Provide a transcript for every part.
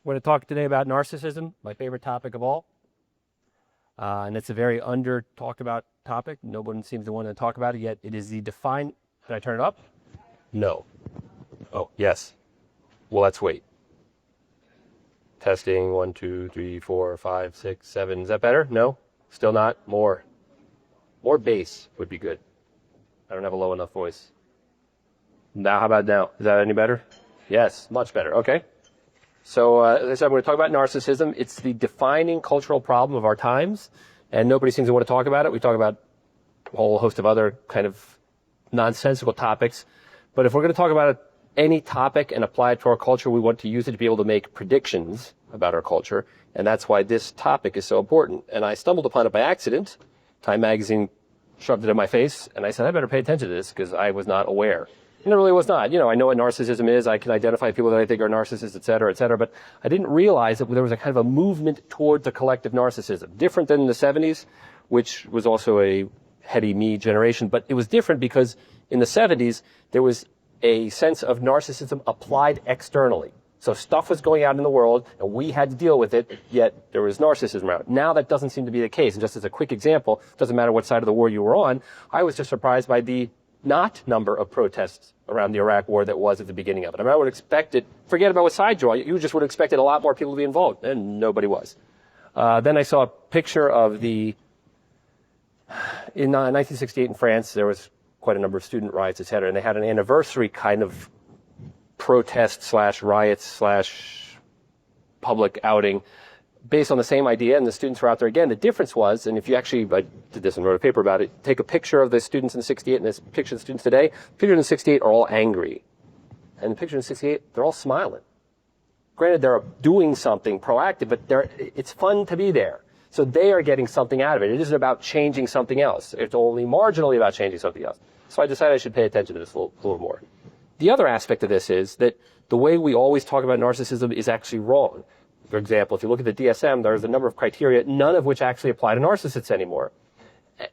I'm going to talk today about narcissism, my favorite topic of all. And it's a very under-talked about topic. No one seems to want to talk about it yet. It is the defined... Can I turn it up? No. Oh, yes. Well, let's wait. Testing, 1, 2, 3, 4, 5, 6, 7. Is that better? No? Still not? More. More bass would be good. I don't have a low enough voice. Now, how about now? Is that any better? Yes, much better. Okay. So, as I said, I'm going to talk about narcissism. It's the defining cultural problem of our times, and nobody seems to want to talk about it. We talk about a whole host of other kind of nonsensical topics. But if we're going to talk about any topic and apply it to our culture, we want to use it to be able to make predictions about our culture, and that's why this topic is so important. And I stumbled upon it by accident. Time magazine shoved it in my face, and I said, I better pay attention to this because I was not aware. And it really was not. You know, I know what narcissism is. I can identify people that I think are narcissists, et cetera, but I didn't realize that there was a kind of a movement towards a collective narcissism. Different than the 70s, which was also a heady me generation, but it was different because in the 70s, there was a sense of narcissism applied externally. So stuff was going out in the world, and we had to deal with it, yet there was narcissism around. Now that doesn't seem to be the case. And just as a quick example, doesn't matter what side of the war you were on, I was just surprised by the number of protests around the Iraq war that was at the beginning of it. I mean, I would expect it, forget about what side you're on, you just would have expected a lot more people to be involved, and nobody was. Then I saw a picture of in 1968 in France, there was quite a number of student riots, et cetera, and they had an anniversary kind of protest / riots / public outing based on the same idea, and the students were out there again. The difference was, and if you actually, I did this and wrote a paper about it, take a picture of the students in 68 and this picture of the students today, the pictures in 68 are all angry. And the pictures in 68, they're all smiling. Granted, they're doing something proactive, but it's fun to be there. So they are getting something out of it. It isn't about changing something else. It's only marginally about changing something else. So I decided I should pay attention to this a little more. The other aspect of this is that the way we always talk about narcissism is actually wrong. For example, if you look at the DSM, there's a number of criteria, none of which actually apply to narcissists anymore.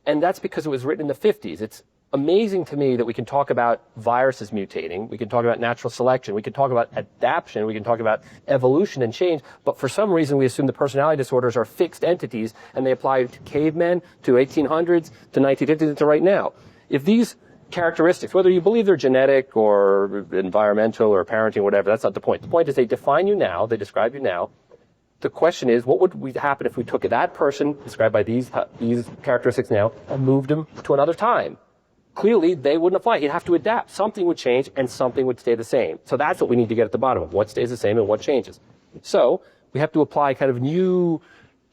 And that's because it was written in the 50s. It's amazing to me that we can talk about viruses mutating, we can talk about natural selection, we can talk about adaptation, we can talk about evolution and change, but for some reason we assume the personality disorders are fixed entities and they apply to cavemen, to 1800s, to 1950s, to right now. If these characteristics, whether you believe they're genetic or environmental or parenting, whatever, that's not the point. The point is they define you now, they describe you now. The question is, what would happen if we took that person, described by these characteristics now, and moved them to another time? Clearly, they wouldn't apply. You'd have to adapt. Something would change, and something would stay the same. So that's what we need to get at the bottom of. What stays the same and what changes? So we have to apply kind of new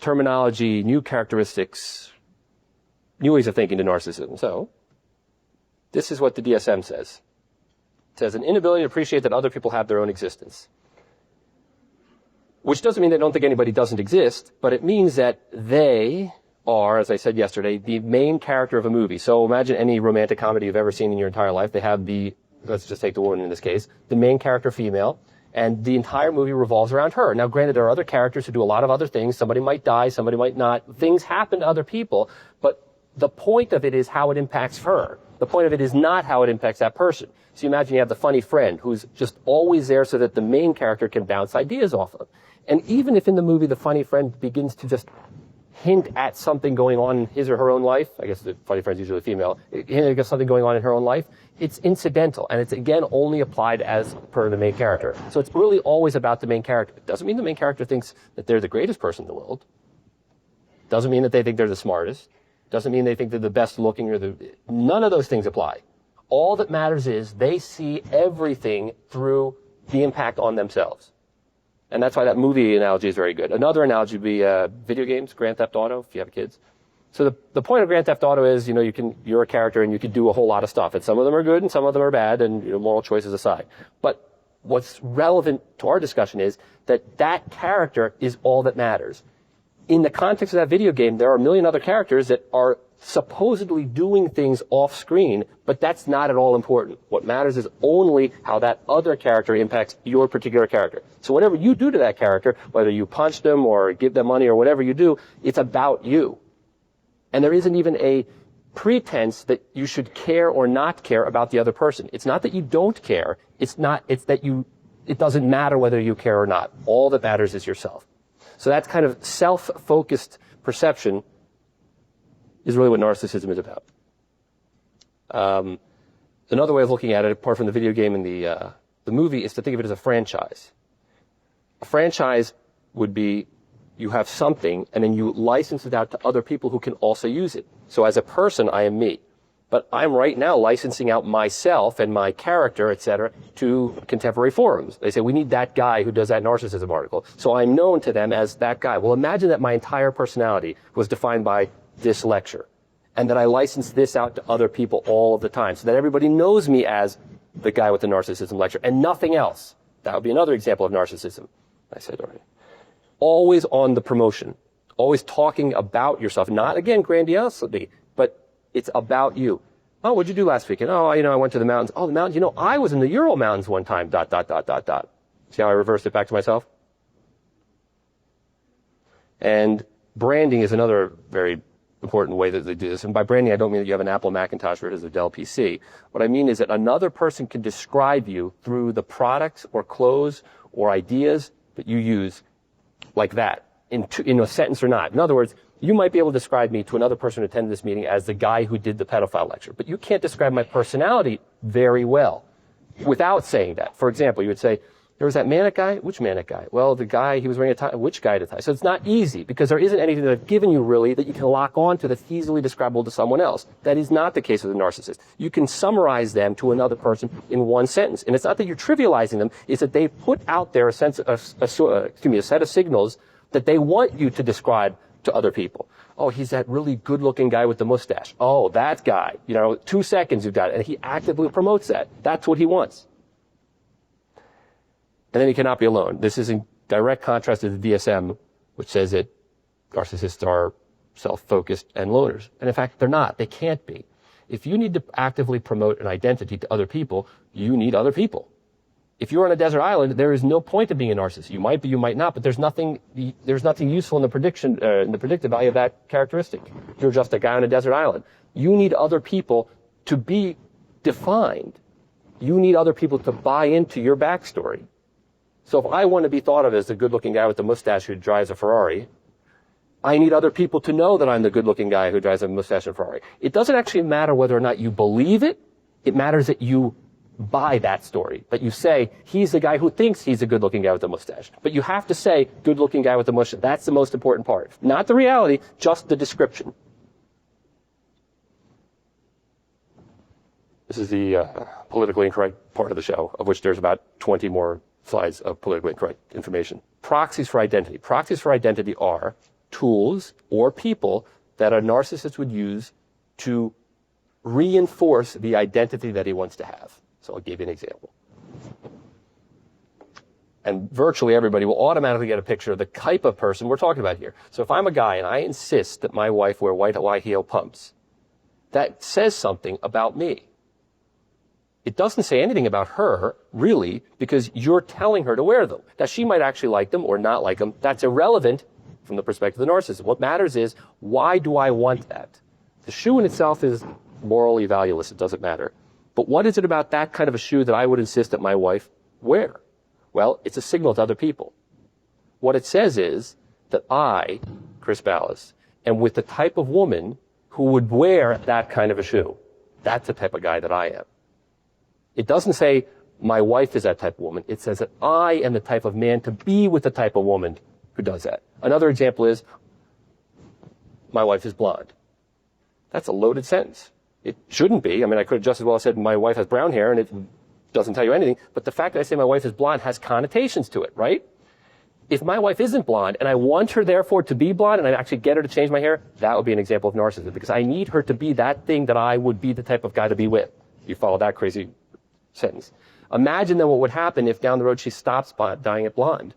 terminology, new characteristics, new ways of thinking to narcissism. So this is what the DSM says. It says, an inability to appreciate that other people have their own existence. Which doesn't mean they don't think anybody doesn't exist, but it means that they are, as I said yesterday, the main character of a movie. So imagine any romantic comedy you've ever seen in your entire life. They have let's just take the woman in this case, the main character female, and the entire movie revolves around her. Now, granted, there are other characters who do a lot of other things. Somebody might die, somebody might not. Things happen to other people, but the point of it is how it impacts her. The point of it is not how it impacts that person. So you imagine you have the funny friend who's just always there so that the main character can bounce ideas off of. And even if in the movie the funny friend begins to just hint at something going on in his or her own life, I guess the funny friend's usually female, hint at something going on in her own life, it's incidental. And it's, again, only applied as per the main character. So it's really always about the main character. It doesn't mean the main character thinks that they're the greatest person in the world. Doesn't mean that they think they're the smartest. Doesn't mean they think they're the best looking or none of those things apply. All that matters is they see everything through the impact on themselves. And that's why that movie analogy is very good. Another analogy would be video games, Grand Theft Auto, if you have kids. So the point of Grand Theft Auto is, you're a character and you can do a whole lot of stuff. And some of them are good and some of them are bad, and moral choices aside. But what's relevant to our discussion is that character is all that matters. In the context of that video game, there are a million other characters that are supposedly doing things off screen, but that's not at all important. What matters is only how that other character impacts your particular character. So whatever you do to that character, whether you punch them or give them money or whatever you do, it's about you. And there isn't even a pretense that you should care or not care about the other person. It's not that you don't care. It's that it doesn't matter whether you care or not. All that matters is yourself. So that kind of self-focused perception is really what narcissism is about. Another way of looking at it, apart from the video game and the movie, is to think of it as a franchise. A franchise would be you have something and then you license it out to other people who can also use it. So as a person, I am me. But I'm right now licensing out myself and my character, etc., to contemporary forums. They say, we need that guy who does that narcissism article. So I'm known to them as that guy. Well, imagine that my entire personality was defined by this lecture, and that I license this out to other people all the time, so that everybody knows me as the guy with the narcissism lecture, and nothing else. That would be another example of narcissism. I said already. Always on the promotion. Always talking about yourself. Not, again, grandiosity, but it's about you. Oh, what'd you do last weekend? Oh, I went to the mountains. Oh, the mountains, I was in the Ural Mountains one time, ... See how I reversed it back to myself? And branding is another very important way that they do this. And by branding, I don't mean that you have an Apple Macintosh or it is a Dell PC. What I mean is that another person can describe you through the products or clothes or ideas that you use like that, in a sentence or not. In other words, you might be able to describe me to another person who attended this meeting as the guy who did the pedophile lecture, but you can't describe my personality very well without saying that. For example, you would say, there was that manic guy. Which manic guy? Well, the guy, he was wearing a tie. Which guy to tie? So it's not easy because there isn't anything that I've given you really that you can lock on to that's easily describable to someone else. That is not the case with a narcissist. You can summarize them to another person in one sentence. And it's not that you're trivializing them, it's that they put out there a set of signals that they want you to describe to other people. Oh, he's that really good-looking guy with the mustache. Oh, that guy. 2 seconds you've got it. And he actively promotes that. That's what he wants. And then he cannot be alone. This is in direct contrast to the DSM, which says that narcissists are self-focused and loners. And in fact, they're not. They can't be. If you need to actively promote an identity to other people, you need other people. If you're on a desert island, there is no point of being a narcissist. You might be, you might not, but there's nothing useful in the predictive value of that characteristic. You're just a guy on a desert island. You need other people to be defined. You need other people to buy into your backstory. So if I want to be thought of as the good-looking guy with the mustache who drives a Ferrari, I need other people to know that I'm the good-looking guy who drives a mustache and Ferrari. It doesn't actually matter whether or not you believe it. It matters that you buy that story, that you say, he's the guy who thinks he's a good-looking guy with a mustache. But you have to say, good-looking guy with a mustache. That's the most important part. Not the reality, just the description. This is the politically incorrect part of the show, of which there's about 20 more slides of politically incorrect information. Proxies for identity. Proxies for identity are tools or people that a narcissist would use to reinforce the identity that he wants to have. So I'll give you an example. And virtually everybody will automatically get a picture of the type of person we're talking about here. So if I'm a guy and I insist that my wife wear white high heel pumps, that says something about me. It doesn't say anything about her, really, because you're telling her to wear them. Now, she might actually like them or not like them. That's irrelevant from the perspective of the narcissist. What matters is, why do I want that? The shoe in itself is morally valueless. It doesn't matter. But what is it about that kind of a shoe that I would insist that my wife wear? Well, it's a signal to other people. What it says is that I, Chris Ballas, am with the type of woman who would wear that kind of a shoe. That's the type of guy that I am. It doesn't say my wife is that type of woman. It says that I am the type of man to be with the type of woman who does that. Another example is, my wife is blonde. That's a loaded sentence. It shouldn't be. I mean, I could have just as well said my wife has brown hair and it doesn't tell you anything. But the fact that I say my wife is blonde has connotations to it, right? If my wife isn't blonde and I want her therefore to be blonde and I actually get her to change my hair, that would be an example of narcissism, because I need her to be that thing that I would be the type of guy to be with. You follow that crazy sentence. Imagine then what would happen if down the road she stops dyeing it blonde.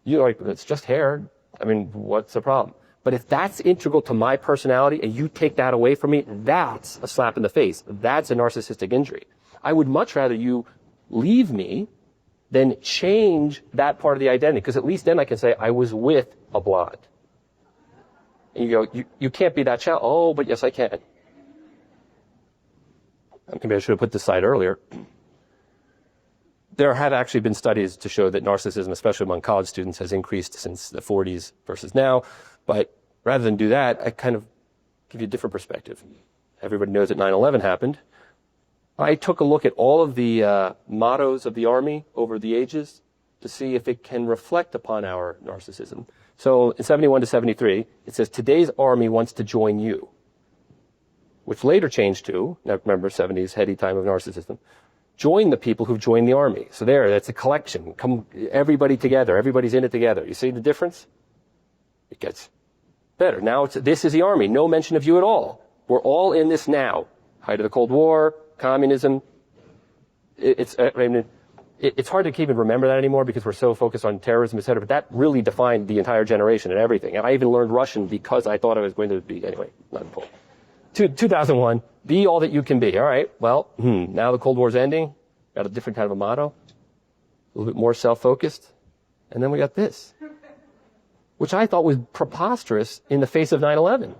You're like, it's just hair. I mean, what's the problem? But if that's integral to my personality and you take that away from me, that's a slap in the face. That's a narcissistic injury. I would much rather you leave me than change that part of the identity, because at least then I can say I was with a blonde. And you go, you can't be that child. Oh, but yes, I can. Maybe I should have put this slide earlier. there have actually been studies to show that narcissism, especially among college students, has increased since the 40s versus now. But rather than do that, I kind of give you a different perspective. Everybody knows that 9/11 happened. I took a look at all of the mottos of the Army over the ages to see if it can reflect upon our narcissism. So in 71 to 73, it says, today's Army wants to join you, which later changed to, now remember 70s, heady time of narcissism, join the people who've joined the Army. So that's a collection. Come, everybody together. Everybody's in it together. You see the difference? It gets better. Now this is the Army. No mention of you at all. We're all in this now. Height of the Cold War, communism. It's hard to even remember that anymore because we're so focused on terrorism, et cetera. But that really defined the entire generation and everything. And I even learned Russian because I thought I was going to be, anyway, not important. 2001, be all that you can be. All right, well, now the Cold War's ending. Got a different kind of a motto. A little bit more self-focused. And then we got this, which I thought was preposterous in the face of 9/11.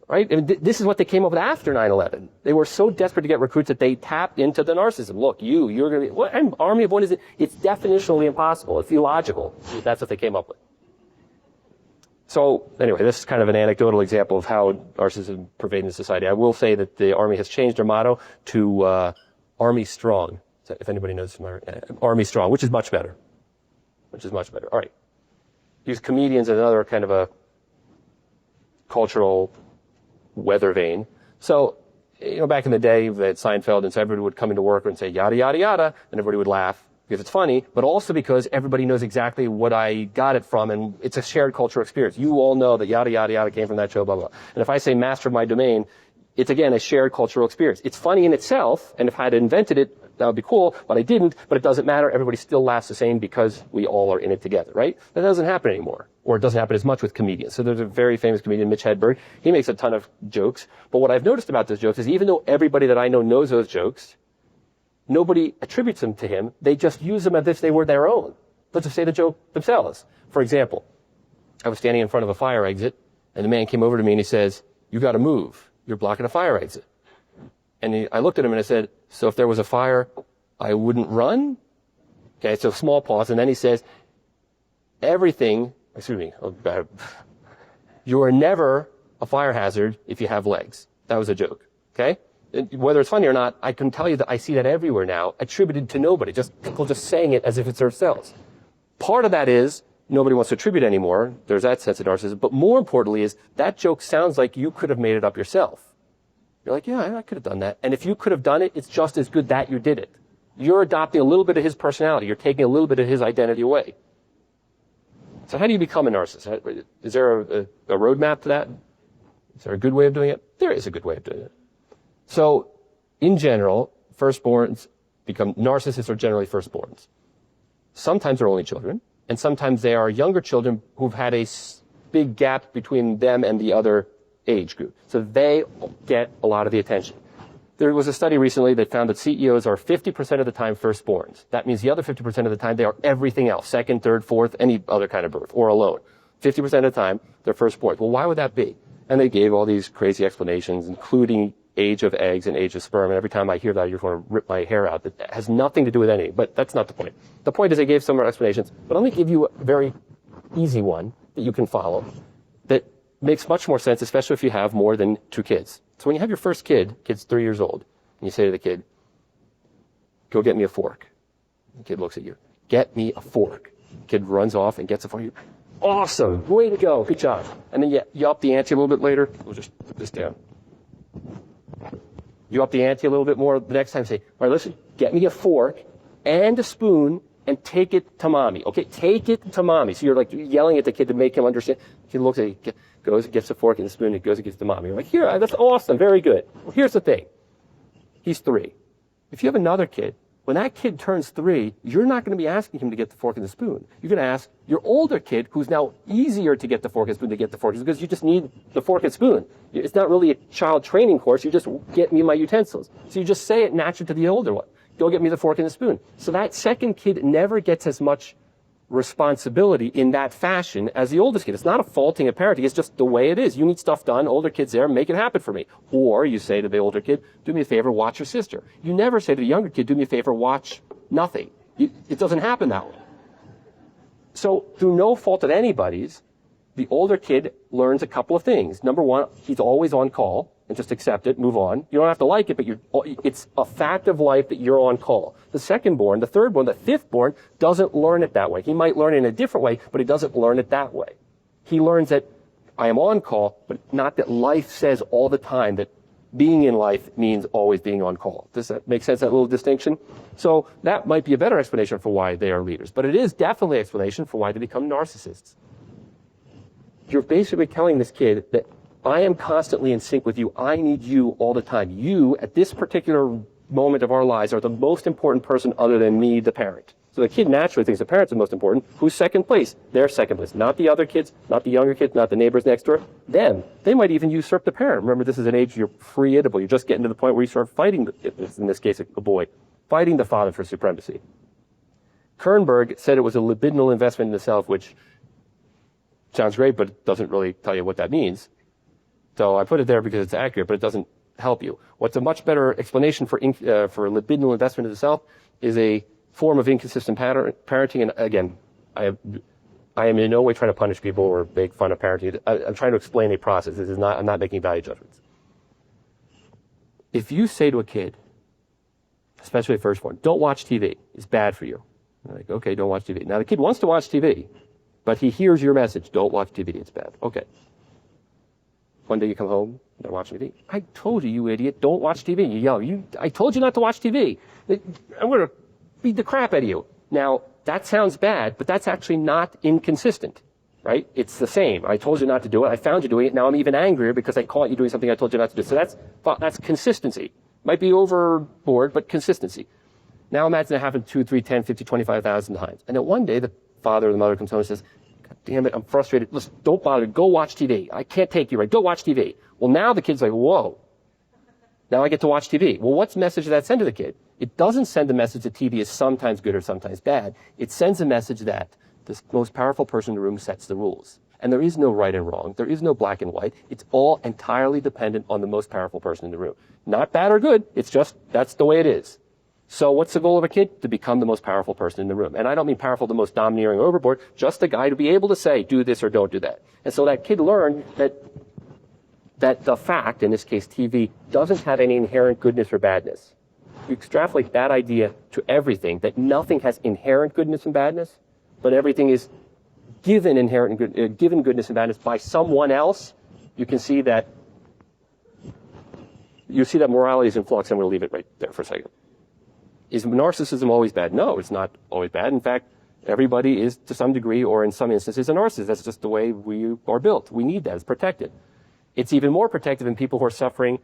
Right? I mean, this is what they came up with after 9/11. They were so desperate to get recruits that they tapped into the narcissism. Look, you're going to be, what army of one is it? It's definitionally impossible. It's illogical. That's what they came up with. So anyway, this is kind of an anecdotal example of how narcissism pervading the society. I will say that the Army has changed their motto to Army Strong. So if anybody knows Army Strong, which is much better. Which is much better. All right. Use comedians as another kind of a cultural weather vane. So, back in the day, they had Seinfeld, and so everybody would come into work and say, yada, yada, yada, and everybody would laugh because it's funny, but also because everybody knows exactly what I got it from, and it's a shared cultural experience. You all know that yada, yada, yada came from that show, blah, blah. And if I say master of my domain, it's, again, a shared cultural experience. It's funny in itself, and if I had invented it, that would be cool, but I didn't, but it doesn't matter. Everybody still laughs the same because we all are in it together, right? That doesn't happen anymore, or it doesn't happen as much with comedians. So there's a very famous comedian, Mitch Hedberg. He makes a ton of jokes, but what I've noticed about those jokes is even though everybody that I know knows those jokes, nobody attributes them to him. They just use them as if they were their own. Let's just say the joke themselves. For example, I was standing in front of a fire exit, and the man came over to me and he says, "You got to move. You're blocking a fire exit." And I looked at him and I said, "So if there was a fire, I wouldn't run?" Okay, so small pause, and then he says, "You are never a fire hazard if you have legs." That was a joke, okay? Whether it's funny or not, I can tell you that I see that everywhere now, attributed to nobody, just people just saying it as if it's themselves. Part of that is nobody wants to attribute anymore. There's that sense of narcissism. But more importantly is that joke sounds like you could have made it up yourself. You're like, yeah, I could have done that. And if you could have done it, it's just as good that you did it. You're adopting a little bit of his personality. You're taking a little bit of his identity away. So how do you become a narcissist? Is there a roadmap to that? Is there a good way of doing it? There is a good way of doing it. So in general, firstborns narcissists are generally firstborns. Sometimes they're only children, and sometimes they are younger children who've had a big gap between them and the other age group. So they get a lot of the attention. There was a study recently that found that CEOs are 50% of the time firstborns. That means the other 50% of the time they are everything else, second, third, fourth, any other kind of birth, or alone. 50% of the time they're firstborns. Well, why would that be? And they gave all these crazy explanations, including age of eggs and age of sperm. And every time I hear that, I just want to rip my hair out. That has nothing to do with anything, but that's not the point. The point is they gave some more explanations, but let me give you a very easy one that you can follow that makes much more sense, especially if you have more than 2 kids. So when you have your first kid, kid's 3 years old, and you say to the kid, "Go get me a fork." The kid looks at you. "Get me a fork." The kid runs off and gets it for you. Awesome. Way to go. Good job. And then you up the ante a little bit later. We'll just put this down. You up the ante a little bit more the next time. Say, "All right, listen, get me a fork and a spoon and take it to mommy." Okay, take it to mommy. So you're like yelling at the kid to make him understand. He looks at you, goes and gets a fork and a spoon, and goes and gets to mommy. You're like, "Here, that's awesome, very good." Well, here's the thing. He's 3. If you have another kid, when that kid turns 3, you're not going to be asking him to get the fork and the spoon. You're going to ask your older kid, who's now easier to get the fork and spoon, to get the fork, because you just need the fork and spoon. It's not really a child training course. You just get me my utensils. So you just say it naturally to the older one. "Go get me the fork and the spoon." So that second kid never gets as much responsibility in that fashion as the oldest kid. It's not a faulting of parenting. It's just the way it is. You need stuff done. Older kid's there. Make it happen for me. Or you say to the older kid, "Do me a favor, watch your sister." You never say to the younger kid, "Do me a favor, watch Nothing. It doesn't happen that way. So through no fault of anybody's, the older kid learns a couple of things. Number one, he's always on call, and just accept it, move on. You don't have to like it, but it's a fact of life that you're on call. The second born, the third born, the fifth born doesn't learn it that way. He might learn it in a different way, but he doesn't learn it that way. He learns that I am on call, but not that life says all the time that being in life means always being on call. Does that make sense, that little distinction? So that might be a better explanation for why they are leaders, but it is definitely an explanation for why they become narcissists. You're basically telling this kid that I am constantly in sync with you. I need you all the time. You, at this particular moment of our lives, are the most important person other than me, the parent. So the kid naturally thinks the parent's the most important. Who's second place? They're second place. Not the other kids, not the younger kids, not the neighbors next door. Them. They might even usurp the parent. Remember, this is an age you're free-able. You're just getting to the point where you start fighting, in this case, a boy, fighting the father for supremacy. Kernberg said it was a libidinal investment in the self, which sounds great, but it doesn't really tell you what that means. So I put it there because it's accurate, but it doesn't help you. What's a much better explanation for libidinal investment in the self is a form of inconsistent parenting. And again, I am in no way trying to punish people or make fun of parenting. I'm trying to explain a process. I'm not making value judgments. If you say to a kid, especially a firstborn, don't watch TV, it's bad for you. They're like, okay, don't watch TV. Now the kid wants to watch TV, but he hears your message, don't watch TV, it's bad. Okay. One day you come home, they're watching TV. I told you, you idiot, don't watch TV. You yell, I told you not to watch TV. I'm going to beat the crap out of you. Now, that sounds bad, but that's actually not inconsistent, right? It's the same. I told you not to do it. I found you doing it. Now I'm even angrier because I caught you doing something I told you not to do. So that's consistency. Might be overboard, but consistency. Now imagine it happened 2, 3, 10, 50, 25,000 times. And then one day the father or the mother comes home and says, God damn it, I'm frustrated. Listen, don't bother. Go watch TV. I can't take you right. Go watch TV. Well, now the kid's like, whoa. Now I get to watch TV. Well, what message does that send to the kid? It doesn't send a message that TV is sometimes good or sometimes bad. It sends a message that the most powerful person in the room sets the rules. And there is no right and wrong. There is no black and white. It's all entirely dependent on the most powerful person in the room. Not bad or good. It's just, that's the way it is. So what's the goal of a kid? To become the most powerful person in the room. And I don't mean powerful, the most domineering or overboard, just the guy to be able to say, do this or don't do that. And so that kid learned that the fact, in this case TV, doesn't have any inherent goodness or badness. You extrapolate that idea to everything, that nothing has inherent goodness and badness, but everything is given given goodness and badness by someone else. You can see that morality is in flux. I'm going to leave it right there for a second. Is narcissism always bad? No, it's not always bad. In fact, everybody is to some degree or in some instances a narcissist. That's just the way we are built. We need that. It's protected. It's even more protective in people who are suffering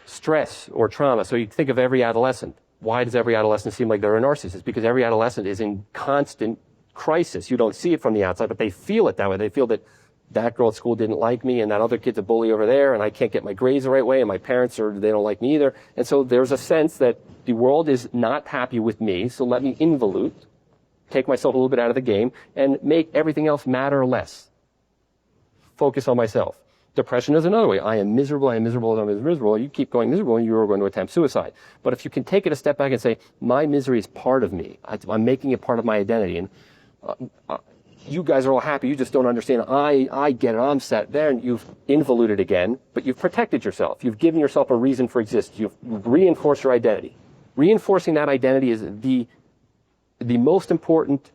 stress or trauma. So you think of every adolescent. Why does every adolescent seem like they're a narcissist? Because every adolescent is in constant crisis. You don't see it from the outside, but they feel it that way. They feel that girl at school didn't like me, and that other kid's a bully over there, and I can't get my grades the right way, and my parents they don't like me either. And so there's a sense that the world is not happy with me, so let me involute, take myself a little bit out of the game, and make everything else matter less. Focus on myself. Depression is another way. I am miserable, I am miserable, I am miserable. You keep going miserable, and you are going to attempt suicide. But if you can take it a step back and say, my misery is part of me. I'm making it part of my identity. And you guys are all happy. You just don't understand. I get it. I'm set there, and you've involuted again, but you've protected yourself. You've given yourself a reason for existence. You've reinforced your identity. Reinforcing that identity is the most important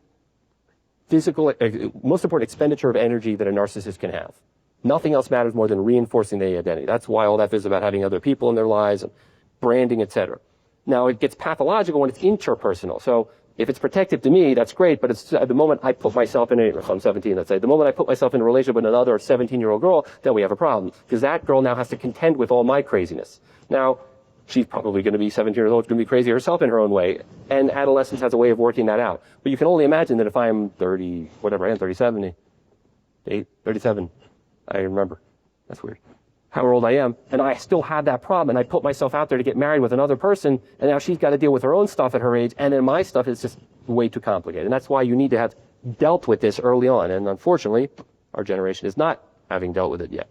most important expenditure of energy that a narcissist can have. Nothing else matters more than reinforcing the identity. That's why all that is about having other people in their lives and branding, etc. Now, it gets pathological when it's interpersonal. So if it's protective to me, that's great, but it's at the moment I put myself in if I'm 17, let's say, the moment I put myself in a relationship with another 17-year-old girl, then we have a problem. Because that girl now has to contend with all my craziness. Now, she's probably going to be 17 years old, going to be crazy herself in her own way. And adolescence has a way of working that out. But you can only imagine that if I'm 30, whatever, I am 37, 37, I remember. That's weird. How old I am, and I still have that problem, and I put myself out there to get married with another person, and now she's got to deal with her own stuff at her age, and then my stuff is just way too complicated. And that's why you need to have dealt with this early on, and unfortunately, our generation is not having dealt with it yet.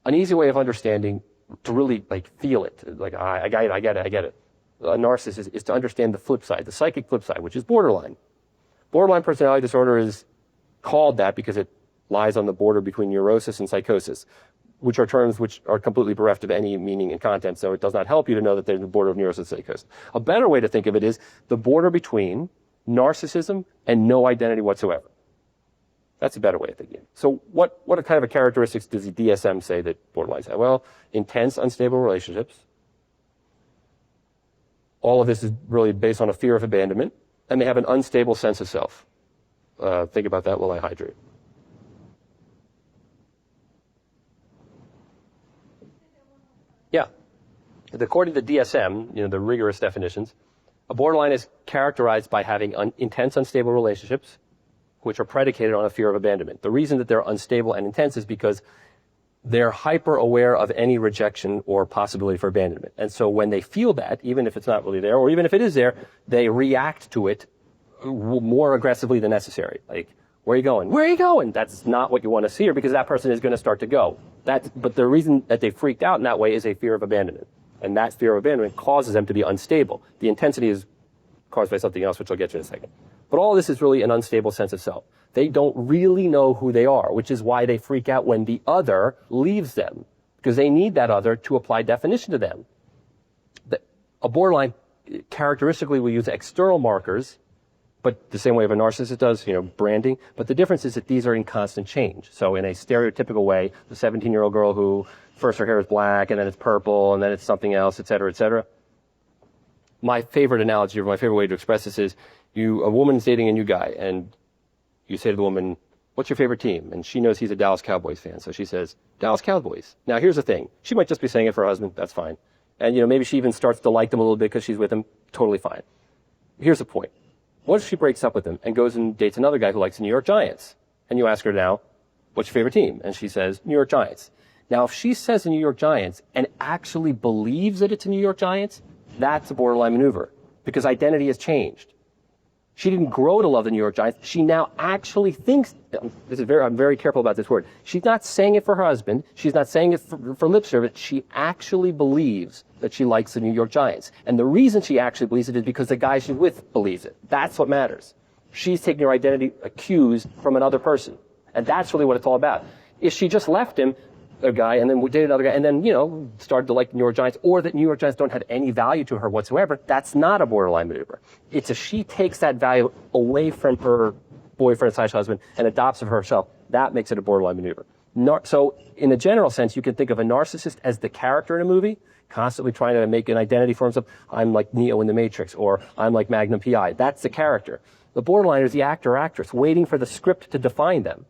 An easy way of understanding, to really feel it, I get it. a narcissist is to understand the flip side, the psychic flip side, which is borderline. Borderline personality disorder is called that because it lies on the border between neurosis and psychosis, which are terms which are completely bereft of any meaning and content, so it does not help you to know that there's a border of neurosis and psychosis. A better way to think of it is the border between narcissism and no identity whatsoever. That's a better way of thinking. So what kind of characteristics does the DSM say that borderlines have? Well, intense, unstable relationships. All of this is really based on a fear of abandonment, and they have an unstable sense of self. Think about that while I hydrate. Yeah. According to the DSM, the rigorous definitions, a borderline is characterized by having intense, unstable relationships, which are predicated on a fear of abandonment. The reason that they're unstable and intense is because they're hyper aware of any rejection or possibility for abandonment. And so when they feel that, even if it's not really there, or even if it is there, they react to it more aggressively than necessary. Like, where are you going? Where are you going? That's not what you want to see, or because that person is going to start to go. But the reason that they freaked out in that way is a fear of abandonment. And that fear of abandonment causes them to be unstable. The intensity is caused by something else, which I'll get to in a second. But all of this is really an unstable sense of self. They don't really know who they are, which is why they freak out when the other leaves them, because they need that other to apply definition to them. A borderline characteristically will use external markers, but the same way of a narcissist does, branding. But the difference is that these are in constant change. So in a stereotypical way, the 17-year-old girl who first her hair is black, and then it's purple, and then it's something else, et cetera, et cetera. My favorite analogy, or my favorite way to express this is, a woman's dating a new guy, and you say to the woman, what's your favorite team? And she knows he's a Dallas Cowboys fan, so she says, Dallas Cowboys. Now here's the thing. She might just be saying it for her husband, that's fine. And maybe she even starts to like them a little bit because she's with him, totally fine. Here's the point. What if she breaks up with him and goes and dates another guy who likes the New York Giants? And you ask her now, what's your favorite team? And she says, New York Giants. Now if she says the New York Giants and actually believes that it's the New York Giants, that's a borderline maneuver, because identity has changed. She didn't grow to love the New York Giants. She now actually thinks, I'm very careful about this word. She's not saying it for her husband. She's not saying it for lip service. She actually believes that she likes the New York Giants. And the reason she actually believes it is because the guy she's with believes it. That's what matters. She's taking her identity cues from another person. And that's really what it's all about. If she just left him, a guy, and then dated another guy, and then, started to like the New York Giants, or that New York Giants don't have any value to her whatsoever, that's not a borderline maneuver. It's she takes that value away from her boyfriend/husband and adopts it for herself. That makes it a borderline maneuver. So in a general sense, you can think of a narcissist as the character in a movie, constantly trying to make an identity for himself. I'm like Neo in The Matrix, or I'm like Magnum P.I. That's the character. The borderline is the actor or actress waiting for the script to define them.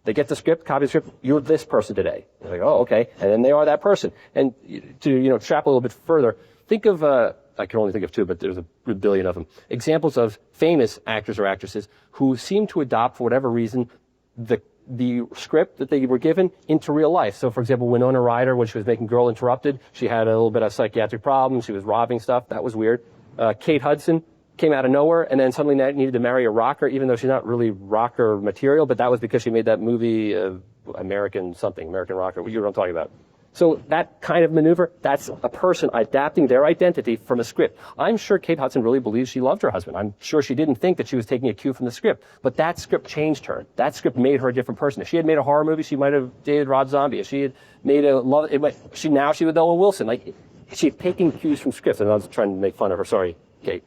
They get the script, copy the script, you're this person today. They're like, oh, okay. And then they are that person. And to, trap a little bit further, think of, I can only think of two, but there's a billion of them. Examples of famous actors or actresses who seem to adopt, for whatever reason, the script that they were given into real life. So, for example, Winona Ryder, when she was making Girl Interrupted, she had a little bit of psychiatric problems. She was robbing stuff. That was weird. Kate Hudson came out of nowhere and then suddenly needed to marry a rocker, even though she's not really rocker material, but that was because she made that movie, American Rocker. You know what I'm talking about. So that kind of maneuver, that's a person adapting their identity from a script. I'm sure Kate Hudson really believes she loved her husband. I'm sure she didn't think that she was taking a cue from the script, but that script changed her. That script made her a different person. If she had made a horror movie, she might have dated Rob Zombie. If she had made now she would Owen Wilson. Like, she's taking cues from scripts. And I was trying to make fun of her. Sorry, Kate.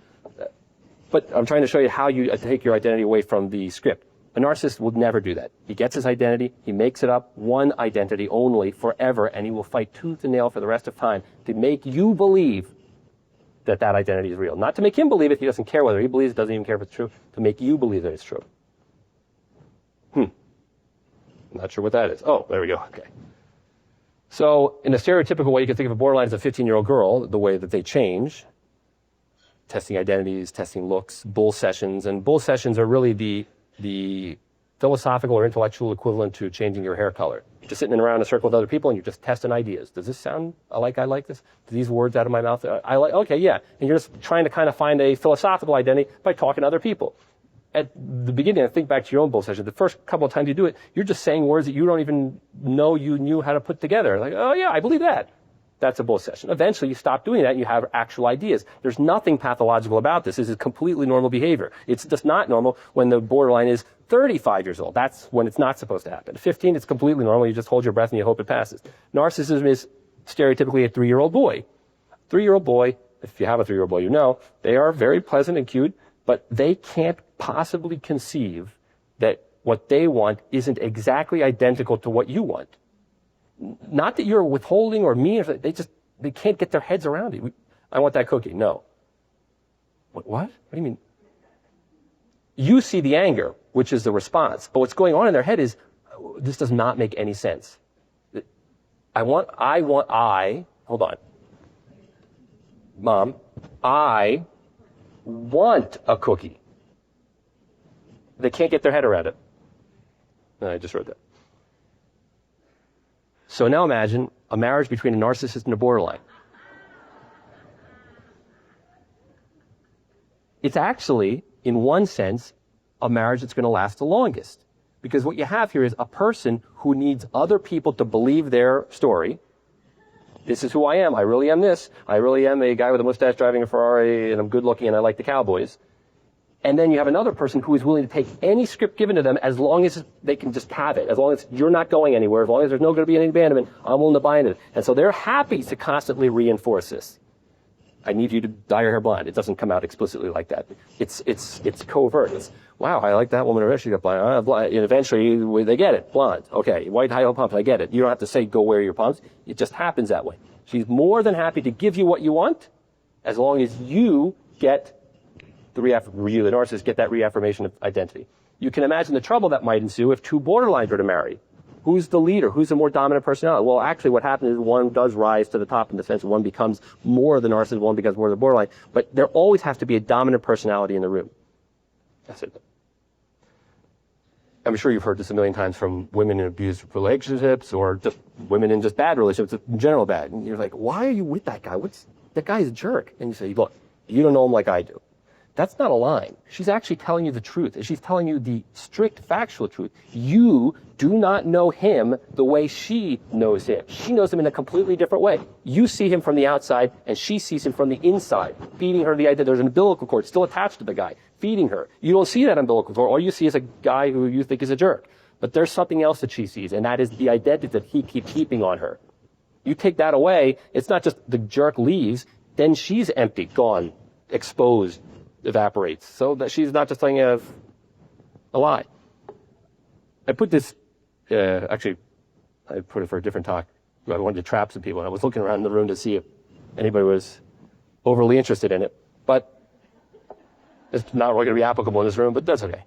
But I'm trying to show you how you take your identity away from the script. A narcissist will never do that. He gets his identity, he makes it up, one identity only, forever, and he will fight tooth and nail for the rest of time to make you believe that that identity is real. Not to make him believe it, he doesn't care whether he believes it, doesn't even care if it's true, to make you believe that it's true. Not sure what that is. Oh, there we go, okay. So, in a stereotypical way, you can think of a borderline as a 15-year-old girl, the way that they change. Testing identities, testing looks, bull sessions. And bull sessions are really the philosophical or intellectual equivalent to changing your hair color. You're just sitting around in a circle with other people and you're just testing ideas. Does this sound like I like this? Do these words out of my mouth, I like, okay, yeah. And you're just trying to kind of find a philosophical identity by talking to other people. At the beginning, I think back to your own bull session, the first couple of times you do it, you're just saying words that you don't even know you knew how to put together. Like, oh yeah, I believe that. That's a bull session. Eventually, you stop doing that and you have actual ideas. There's nothing pathological about this. This is completely normal behavior. It's just not normal when the borderline is 35 years old. That's when it's not supposed to happen. At 15, it's completely normal. You just hold your breath and you hope it passes. Narcissism is stereotypically a 3-year-old boy. 3-year-old boy, if you have a 3-year-old boy, you know, they are very pleasant and cute, but they can't possibly conceive that what they want isn't exactly identical to what you want. Not that you're withholding or mean, they can't get their heads around it. I want that cookie. No. What? What do you mean? You see the anger, which is the response, but what's going on in their head is, this does not make any sense. Hold on. Mom, I want a cookie. They can't get their head around it. I just wrote that. So now imagine a marriage between a narcissist and a borderline. It's actually, in one sense, a marriage that's going to last the longest. Because what you have here is a person who needs other people to believe their story. This is who I am. I really am this. I really am a guy with a mustache driving a Ferrari, and I'm good looking, and I like the Cowboys. And then you have another person who is willing to take any script given to them as long as they can just have it. As long as you're not going anywhere, as long as there's no going to be any abandonment, I'm willing to buy into it. And so they're happy to constantly reinforce this. I need you to dye your hair blonde. It doesn't come out explicitly like that. It's covert. It's, wow, I like that woman already. She got blonde. And eventually they get it. Blonde. Okay. White high heel pumps. I get it. You don't have to say go wear your pumps. It just happens that way. She's more than happy to give you what you want as long as you get the narcissist, get that reaffirmation of identity. You can imagine the trouble that might ensue if two borderlines were to marry. Who's the leader? Who's the more dominant personality? Well, actually what happens is one does rise to the top in the sense one becomes more of the narcissist, one becomes more of the borderline. But there always has to be a dominant personality in the room. That's it. I'm sure you've heard this a million times from women in abusive relationships or just women in just bad relationships, in general bad. And you're like, why are you with that guy? That guy's a jerk. And you say, look, you don't know him like I do. That's not a line. She's actually telling you the truth. She's telling you the strict factual truth. You do not know him the way she knows him. She knows him in a completely different way. You see him from the outside, and she sees him from the inside, feeding her the idea there's an umbilical cord still attached to the guy, feeding her. You don't see that umbilical cord. All you see is a guy who you think is a jerk. But there's something else that she sees, and that is the identity that he keeps keeping on her. You take that away, it's not just the jerk leaves, then she's empty, gone, exposed, evaporates. So that she's not just telling a lie. I put this, actually, I put it for a different talk. I wanted to trap some people, and I was looking around the room to see if anybody was overly interested in it. But it's not really going to be applicable in this room, but that's okay.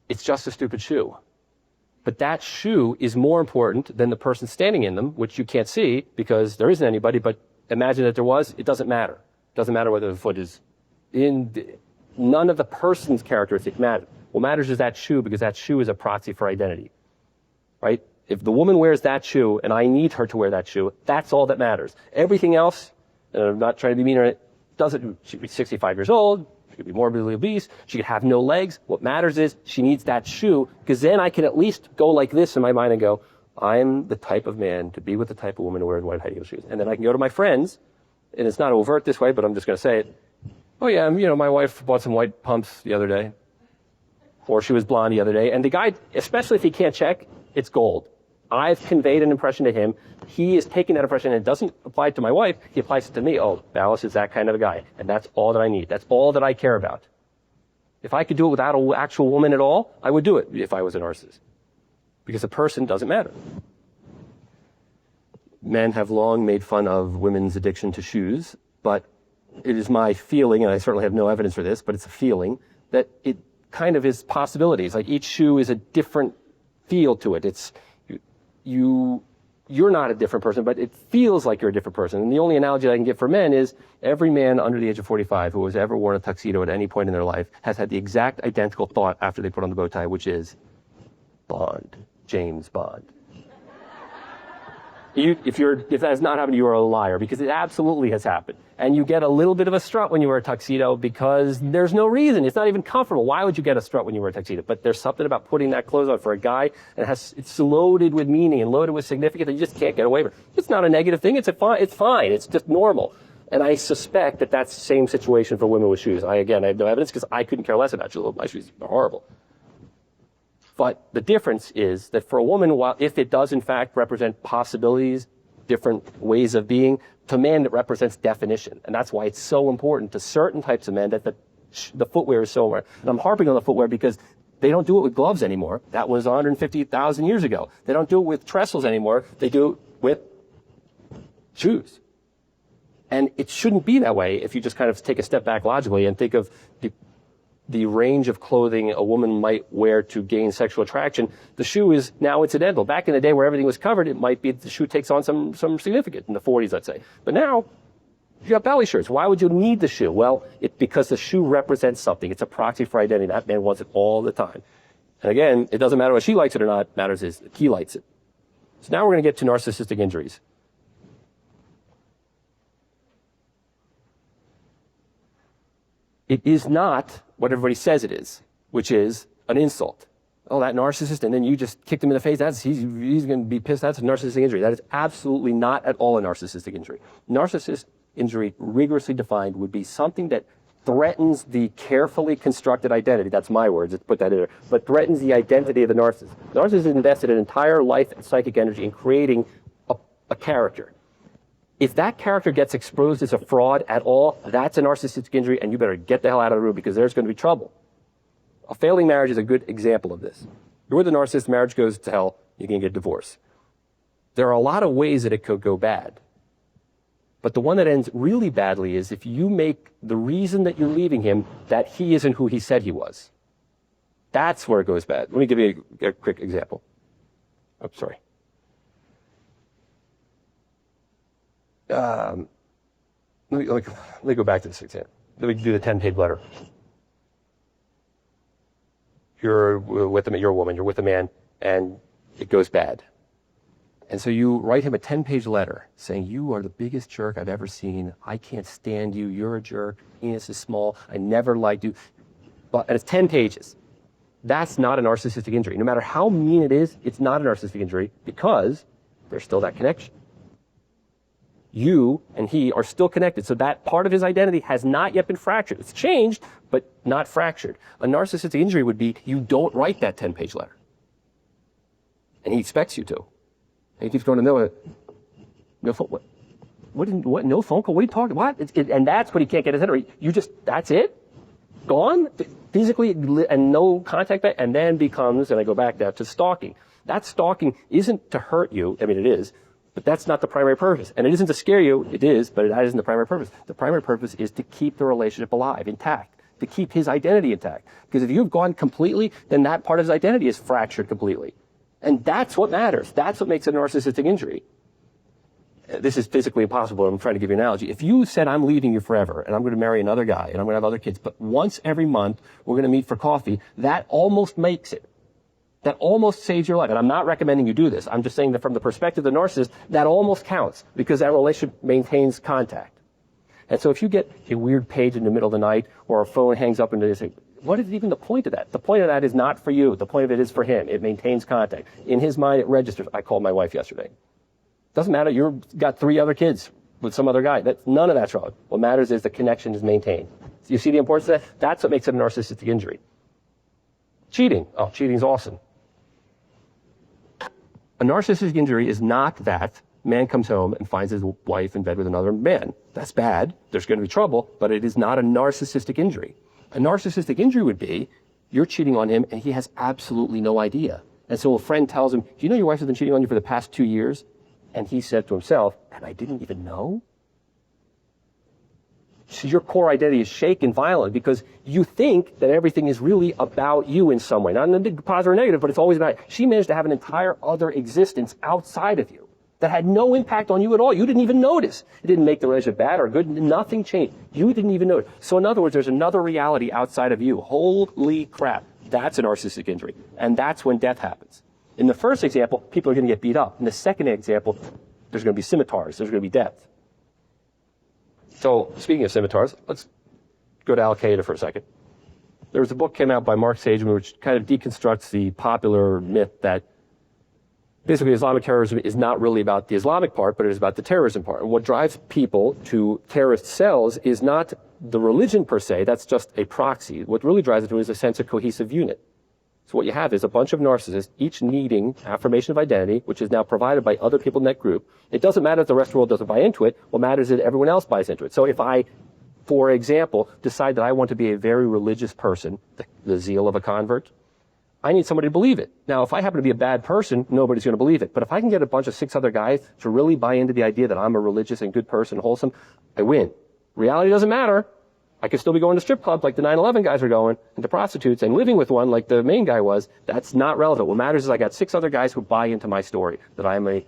It's just a stupid shoe. But that shoe is more important than the person standing in them, which you can't see because there isn't anybody, but imagine that there was, it doesn't matter. It doesn't matter whether the foot is none of the person's characteristics matter. What matters is that shoe, because that shoe is a proxy for identity, right? If the woman wears that shoe and I need her to wear that shoe, that's all that matters. Everything else, and I'm not trying to be mean or it doesn't, she could be 65 years old, she could be morbidly obese, she could have no legs. What matters is she needs that shoe, because then I can at least go like this in my mind and go, I'm the type of man to be with the type of woman who wears white high heel shoes. And then I can go to my friends, and it's not overt this way, but I'm just going to say it. Oh yeah, my wife bought some white pumps the other day. Or she was blonde the other day. And the guy, especially if he can't check, it's gold. I've conveyed an impression to him. He is taking that impression, and it doesn't apply to my wife. He applies it to me. Oh, Dallas is that kind of a guy. And that's all that I need. That's all that I care about. If I could do it without an actual woman at all, I would do it if I was a narcissist. Because a person doesn't matter. Men have long made fun of women's addiction to shoes, but it is my feeling, and I certainly have no evidence for this, but it's a feeling, that it kind of is possibilities. Like each shoe is a different feel to it. It's you're not a different person, but it feels like you're a different person. And the only analogy I can give for men is every man under the age of 45 who has ever worn a tuxedo at any point in their life has had the exact identical thought after they put on the bow tie, which is Bond, James Bond. If that has not happened, you are a liar, because it absolutely has happened. And you get a little bit of a strut when you wear a tuxedo because there's no reason. It's not even comfortable. Why would you get a strut when you wear a tuxedo? But there's something about putting that clothes on for a guy, and it's loaded with meaning and loaded with significance that you just can't get away from. It's not a negative thing. It's fine. It's just normal. And I suspect that that's the same situation for women with shoes. I have no evidence because I couldn't care less about shoes. My shoes are horrible. But the difference is that for a woman, if it does in fact represent possibilities, different ways of being, to men it represents definition. And that's why it's so important to certain types of men that the footwear is so important. And I'm harping on the footwear because they don't do it with gloves anymore. That was 150,000 years ago. They don't do it with trestles anymore. They do it with shoes. And it shouldn't be that way if you just kind of take a step back logically and think of the range of clothing a woman might wear to gain sexual attraction. The shoe is now incidental. Back in the day where everything was covered, it might be the shoe takes on some significance, in the 40s, let's say. But now, you got belly shirts. Why would you need the shoe? Well, because the shoe represents something. It's a proxy for identity. That man wants it all the time. And again, it doesn't matter whether she likes it or not. It matters is he likes it. So now we're going to get to narcissistic injuries. It is not what everybody says it is, which is an insult. Oh, that narcissist, and then you just kicked him in the face. He's going to be pissed. That's a narcissistic injury. That is absolutely not at all a narcissistic injury. Narcissistic injury, rigorously defined, would be something that threatens the carefully constructed identity. That's my words. Let's put that in there. But threatens the identity of the narcissist. The narcissist has invested an entire life and psychic energy in creating a character. If that character gets exposed as a fraud at all, that's a narcissistic injury, and you better get the hell out of the room because there's going to be trouble. A failing marriage is a good example of this. You're with a narcissist, marriage goes to hell, you can get divorced. There are a lot of ways that it could go bad. But the one that ends really badly is if you make the reason that you're leaving him that he isn't who he said he was. That's where it goes bad. Let me give you a quick example. Oh, sorry. Let me go back to this example. Let me do the 10-page letter. You're a woman, you're with a man, and it goes bad. And so you write him a 10-page letter saying, you are the biggest jerk I've ever seen. I can't stand you. You're a jerk. Penis is small. I never liked you. And it's 10 pages. That's not a narcissistic injury. No matter how mean it is, it's not a narcissistic injury because there's still that connection. You and he are still connected. So that part of his identity has not yet been fractured. It's changed, but not fractured. A narcissistic injury would be you don't write that 10-page letter. And he expects you to. And he keeps going, no phone call? What? No phone call? What are you talking about? And that's what he can't get his head around. That's it? Gone? Physically, and no contact back? And then becomes, and I go back now, to stalking. That stalking isn't to hurt you. I mean, it is. But that's not the primary purpose. And it isn't to scare you. It is, but that isn't the primary purpose. The primary purpose is to keep the relationship alive, intact, to keep his identity intact. Because if you've gone completely, then that part of his identity is fractured completely. And that's what matters. That's what makes a narcissistic injury. This is physically impossible. I'm trying to give you an analogy. If you said, I'm leaving you forever, and I'm going to marry another guy, and I'm going to have other kids, but once every month we're going to meet for coffee, that almost makes it. That almost saves your life. And I'm not recommending you do this. I'm just saying that from the perspective of the narcissist, that almost counts because that relationship maintains contact. And so if you get a weird page in the middle of the night or a phone hangs up and they say, what is even the point of that? The point of that is not for you. The point of it is for him. It maintains contact. In his mind, it registers. I called my wife yesterday. Doesn't matter. You've got 3 other kids with some other guy. None of that's wrong. What matters is the connection is maintained. So you see the importance of that? That's what makes it a narcissistic injury. Cheating. Oh, cheating's awesome. A narcissistic injury is not that man comes home and finds his wife in bed with another man. That's bad. There's going to be trouble, but it is not a narcissistic injury. A narcissistic injury would be you're cheating on him and he has absolutely no idea. And so a friend tells him, do you know your wife has been cheating on you for the past 2 years? And he said to himself, and I didn't even know? So your core identity is shaken violently because you think that everything is really about you in some way. Not in a big positive or negative, but it's always about you. She managed to have an entire other existence outside of you that had no impact on you at all. You didn't even notice. It didn't make the relationship bad or good. Nothing changed. You didn't even notice. So in other words, there's another reality outside of you. Holy crap. That's a narcissistic injury. And that's when death happens. In the first example, people are going to get beat up. In the second example, there's going to be scimitars, there's going to be death. So speaking of scimitars, let's go to Al-Qaeda for a second. There was a book came out by Mark Sageman which kind of deconstructs the popular myth that basically Islamic terrorism is not really about the Islamic part, but it is about the terrorism part. And what drives people to terrorist cells is not the religion per se, that's just a proxy. What really drives it to is a sense of cohesive unit. So what you have is a bunch of narcissists, each needing affirmation of identity, which is now provided by other people in that group. It doesn't matter if the rest of the world doesn't buy into it. What matters is that everyone else buys into it. So if I, for example, decide that I want to be a very religious person, the zeal of a convert, I need somebody to believe it. Now, if I happen to be a bad person, nobody's going to believe it. But if I can get a bunch of 6 other guys to really buy into the idea that I'm a religious and good person, wholesome, I win. Reality doesn't matter. I could still be going to strip clubs like the 9/11 guys are going, and to prostitutes, and living with one like the main guy was. That's not relevant. What matters is I got 6 other guys who buy into my story, that I'm a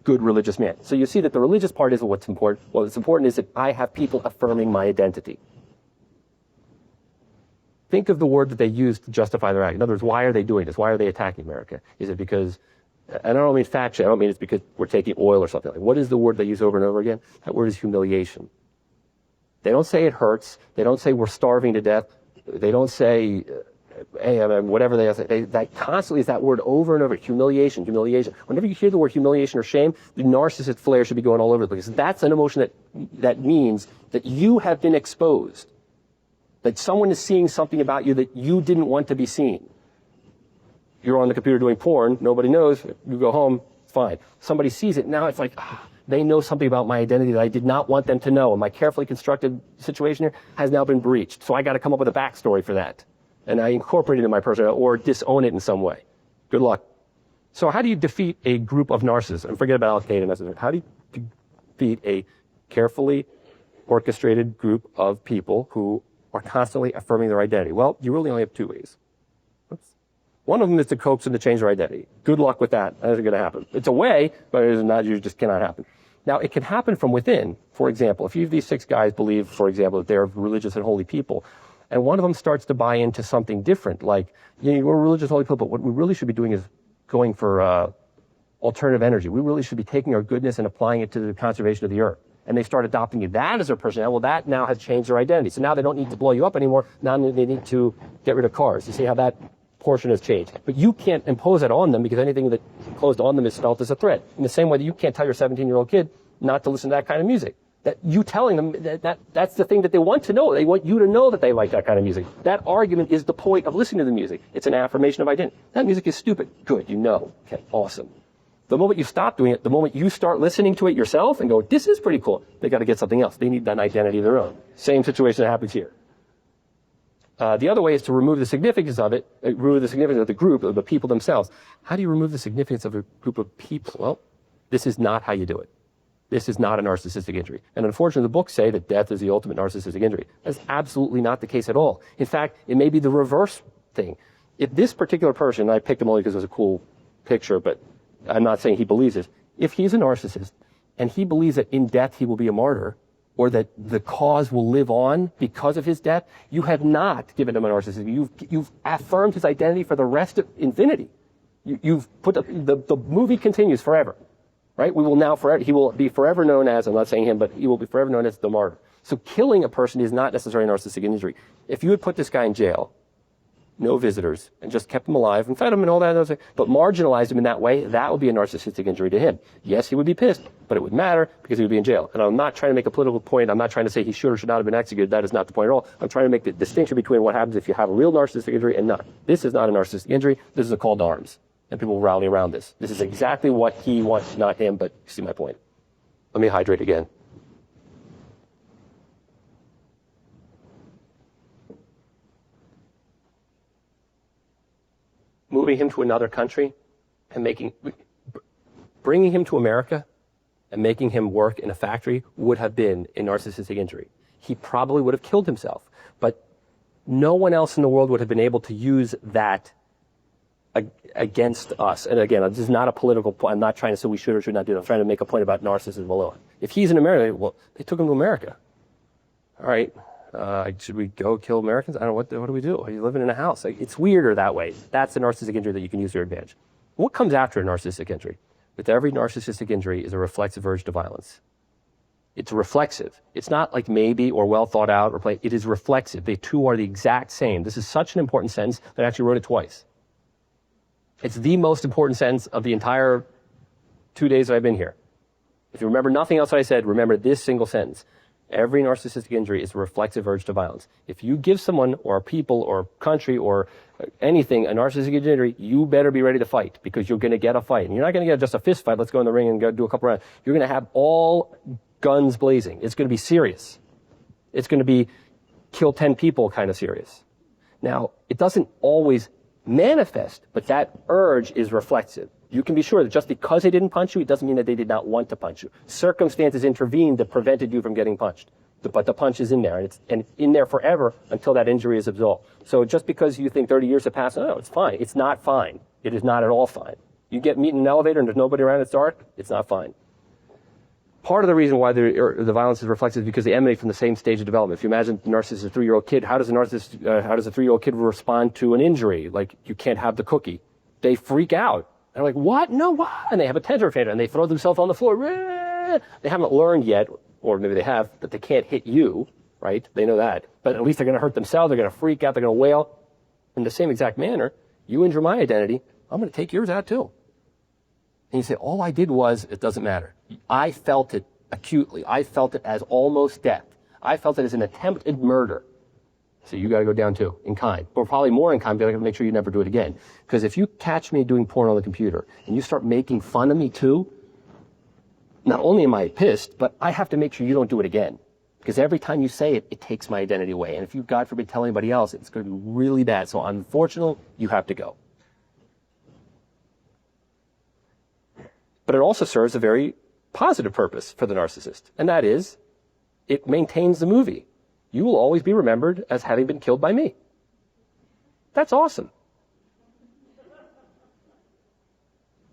good religious man. So you see that the religious part isn't what's important. What's important is that I have people affirming my identity. Think of the word that they use to justify their act. In other words, why are they doing this? Why are they attacking America? Is it because, and I don't mean fat shit, I don't mean it's because we're taking oil or something. Like, what is the word they use over and over again? That word is humiliation. They don't say it hurts. They don't say we're starving to death. They don't say, hey, I mean, whatever they say. That constantly is that word over and over. Humiliation, humiliation. Whenever you hear the word humiliation or shame, the narcissist flare should be going all over the place. That's an emotion that means that you have been exposed. That someone is seeing something about you that you didn't want to be seen. You're on the computer doing porn. Nobody knows. You go home. It's fine. Somebody sees it. Now it's like, they know something about my identity that I did not want them to know. And my carefully constructed situation here has now been breached. So I got to come up with a backstory for that. And I incorporate it in my personality or disown it in some way. Good luck. So how do you defeat a group of narcissists? And forget about Al-Qaeda. How do you defeat a carefully orchestrated group of people who are constantly affirming their identity? Well, you really only have 2 ways. One of them is to coax them to change their identity. Good luck with that. That isn't going to happen. It's a way, but it is not. It just cannot happen. Now, it can happen from within. For example, if these 6 guys believe, for example, that they're religious and holy people, and one of them starts to buy into something different, like, we're religious, holy people, but what we really should be doing is going for alternative energy. We really should be taking our goodness and applying it to the conservation of the earth. And they start adopting that as their personality. Well, that now has changed their identity. So now they don't need to blow you up anymore. Now they need to get rid of cars. You see how that portion has changed. But you can't impose that on them because anything that closed on them is felt as a threat. In the same way that you can't tell your 17-year-old kid not to listen to that kind of music. That you telling them that's the thing that they want to know. They want you to know that they like that kind of music. That argument is the point of listening to the music. It's an affirmation of identity. That music is stupid. Good, you know. Okay, awesome. The moment you stop doing it, the moment you start listening to it yourself and go, this is pretty cool, they got to get something else. They need an identity of their own. Same situation that happens here. The other way is to remove the significance of it, remove the significance of the group, of the people themselves. How do you remove the significance of a group of people? Well, this is not how you do it. This is not a narcissistic injury. And unfortunately, the books say that death is the ultimate narcissistic injury. That's absolutely not the case at all. In fact, it may be the reverse thing. If this particular person, I picked him only because it was a cool picture, but I'm not saying he believes this. If he's a narcissist and he believes that in death he will be a martyr, or that the cause will live on because of his death, you have not given him a narcissism. You've affirmed his identity for the rest of infinity. You've put the movie continues forever, right? He will be forever known as, I'm not saying him, but he will be forever known as the martyr. So killing a person is not necessarily a narcissistic injury. If you had put this guy in jail, no visitors, and just kept him alive and fed him and all that, but marginalized him in that way, that would be a narcissistic injury to him. Yes, he would be pissed, but it would matter because he would be in jail. And I'm not trying to make a political point. I'm not trying to say he should or should not have been executed. That is not the point at all. I'm trying to make the distinction between what happens if you have a real narcissistic injury and not. This is not a narcissistic injury. This is a call to arms. And people will rally around this. This is exactly what he wants, not him, but you see my point. Let me hydrate again. Moving him to another country and bringing him to America and making him work in a factory would have been a narcissistic injury. He probably would have killed himself, but no one else in the world would have been able to use that against us. And again, this is not a political point. I'm not trying to say we should or should not do that. I'm trying to make a point about narcissism alone. If he's in America, well, they took him to America. All right. Should we go kill Americans? I don't know. What do we do? Are you living in a house? It's weirder that way. That's a narcissistic injury that you can use to your advantage. What comes after a narcissistic injury? with every narcissistic injury is a reflexive urge to violence. It's reflexive. It's not like maybe or well thought out or play. It is reflexive. The two are the exact same. This is such an important sentence that I actually wrote it twice. It's the most important sentence of the entire 2 days that I've been here. If you remember nothing else I said, remember this single sentence. Every narcissistic injury is a reflexive urge to violence. If you give someone or a people or country or anything a narcissistic injury, you better be ready to fight, because you're going to get a fight. And you're not going to get just a fist fight, let's go in the ring and go do a couple rounds. You're going to have all guns blazing. It's going to be serious. It's going to be kill 10 people kind of serious. Now, it doesn't always manifest, but that urge is reflexive. You can be sure that just because they didn't punch you, it doesn't mean that they did not want to punch you. Circumstances intervened that prevented you from getting punched. But the punch is in there, and it's in there forever until that injury is absolved. So just because you think 30 years have passed, no, it's fine. It's not fine. It is not at all fine. You meet in an elevator and there's nobody around, it's dark, it's not fine. Part of the reason why the violence is reflexive is because they emanate from the same stage of development. If you imagine a narcissist is a 3-year-old kid, how does a 3-year-old kid respond to an injury? Like, you can't have the cookie. They freak out. They're like, what? No, what? And they have a tantrum and they throw themselves on the floor. They haven't learned yet, or maybe they have, that they can't hit you, right? They know that. But at least they're going to hurt themselves. They're going to freak out. They're going to wail. In the same exact manner, you injure my identity, I'm going to take yours out too. And you say, all I did was, it doesn't matter. I felt it acutely. I felt it as almost death. I felt it as an attempted murder. So you got to go down too, in kind. Or probably more in kind, but I got to make sure you never do it again. Because if you catch me doing porn on the computer and you start making fun of me too, not only am I pissed, but I have to make sure you don't do it again. Because every time you say it, it takes my identity away. And if you, God forbid, tell anybody else, it's going to be really bad. So unfortunately, you have to go. But it also serves a very positive purpose for the narcissist. And that is, it maintains the movie. You will always be remembered as having been killed by me. That's awesome.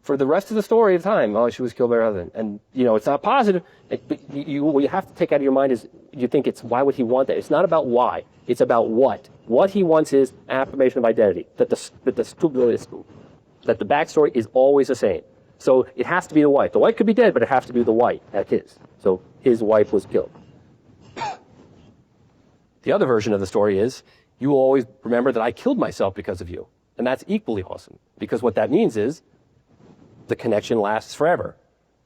For the rest of the story of time, oh, she was killed by her husband. And, you know, it's not positive. What you have to take out of your mind is, you think it's, why would he want that? It's not about why. It's about what. What he wants is affirmation of identity. That the backstory is always the same. So it has to be the wife. The wife could be dead, but it has to be the wife. That's his. So his wife was killed. The other version of the story is, you will always remember that I killed myself because of you. And that's equally awesome. Because what that means is, the connection lasts forever.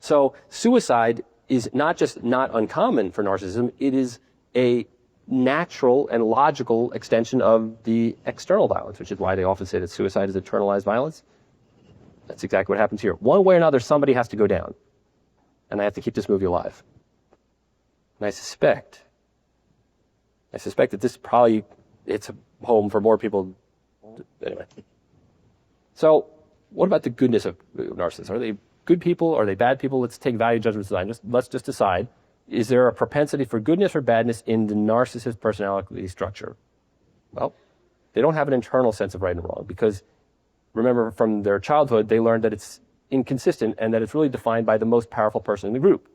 So suicide is not just not uncommon for narcissism, it is a natural and logical extension of the external violence, which is why they often say that suicide is internalized violence. That's exactly what happens here. One way or another, somebody has to go down. And I have to keep this movie alive. And I suspect that this probably, it's a home for more people. Anyway. So, what about the goodness of narcissists? Are they good people? Are they bad people? Let's take value judgment design. Let's just decide, is there a propensity for goodness or badness in the narcissist personality structure? Well, they don't have an internal sense of right and wrong, because remember, from their childhood, they learned that it's inconsistent and that it's really defined by the most powerful person in the group.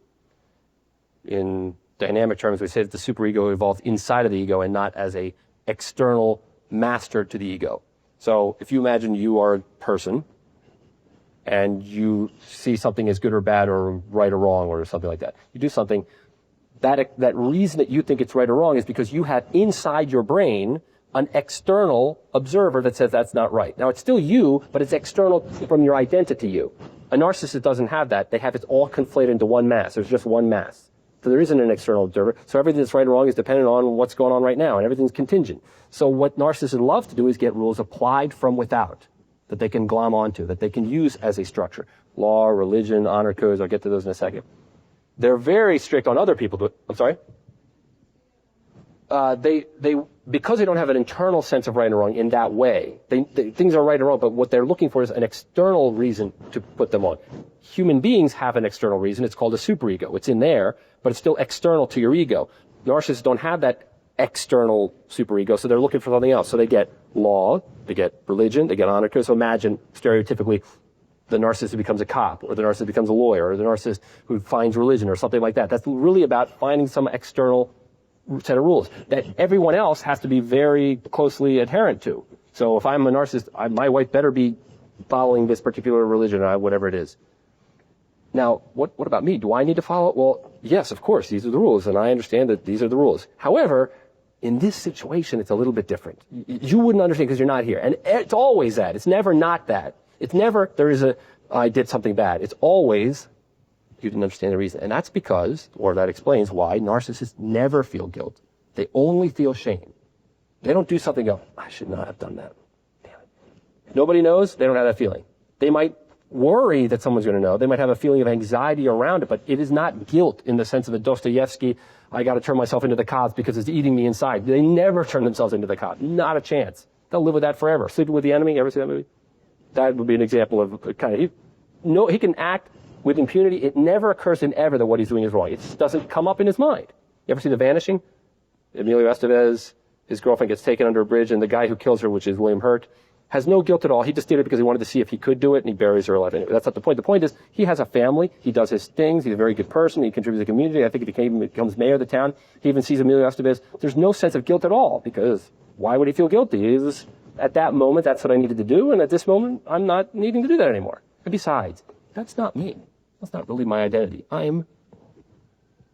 In dynamic terms, we say that the superego evolved inside of the ego and not as a external master to the ego. So if you imagine you are a person and you see something as good or bad or right or wrong or something like that, you do something, that reason that you think it's right or wrong is because you have inside your brain an external observer that says that's not right. Now, it's still you, but it's external from your identity you. A narcissist doesn't have that. They have it all conflated into one mass. There's just one mass. So there isn't an external observer. So everything that's right or wrong is dependent on what's going on right now, and everything's contingent. So what narcissists love to do is get rules applied from without that they can glom onto, that they can use as a structure. Law, religion, honor codes, I'll get to those in a second. They're very strict on other people. I'm sorry? Because they don't have an internal sense of right and wrong in that way, things are right and wrong, but what they're looking for is an external reason to put them on. Human beings have an external reason. It's called a superego. It's in there, but it's still external to your ego. Narcissists don't have that external superego, so they're looking for something else. So they get law, they get religion, they get honor codes. So imagine, stereotypically, the narcissist who becomes a cop, or the narcissist becomes a lawyer, or the narcissist who finds religion, or something like that. That's really about finding some external set of rules that everyone else has to be very closely adherent to. So if I'm a narcissist, my wife better be following this particular religion, or whatever it is. Now, what about me? Do I need to follow it? Well, yes, of course, these are the rules, and I understand that these are the rules. However, in this situation, it's a little bit different. You wouldn't understand because you're not here. And it's always that. It's never not that. It's never, I did something bad. It's always, you didn't understand the reason. And that's because, or that explains why, narcissists never feel guilt. They only feel shame. They don't do something and go, I should not have done that. Damn it. Nobody knows, they don't have that feeling. They might worry that someone's going to know. They might have a feeling of anxiety around it, but it is not guilt in the sense of a Dostoevsky, I got to turn myself into the cops because it's eating me inside. They never turn themselves into the cop. Not a chance. They'll live with that forever. Sleeping with the Enemy, ever see that movie? That would be an example of he can act with impunity. It never occurs to him ever that what he's doing is wrong. It just doesn't come up in his mind. You ever see The Vanishing? Emilio Estevez, his girlfriend gets taken under a bridge, and the guy who kills her, which is William Hurt, has no guilt at all. He just did it because he wanted to see if he could do it, and he buries her alive anyway. That's not the point. The point is, he has a family. He does his things. He's a very good person. He contributes to the community. I think he becomes mayor of the town. He even sees Emilio Estevez. There's no sense of guilt at all, because why would he feel guilty? At that moment, that's what I needed to do, and at this moment, I'm not needing to do that anymore. And besides, that's not me. That's not really my identity. I'm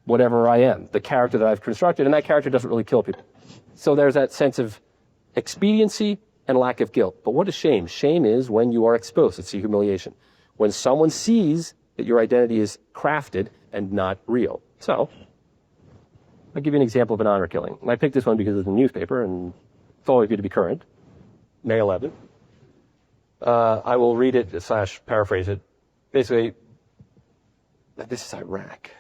whatever I am, the character that I've constructed, and that character doesn't really kill people. So there's that sense of expediency and lack of guilt. But what is shame? Shame is when you are exposed. It's the humiliation. When someone sees that your identity is crafted and not real. So, I'll give you an example of an honor killing. And I picked this one because it's in the newspaper, and it's always good to be current. May 11th. I will read it / paraphrase it. Basically, this is Iraq.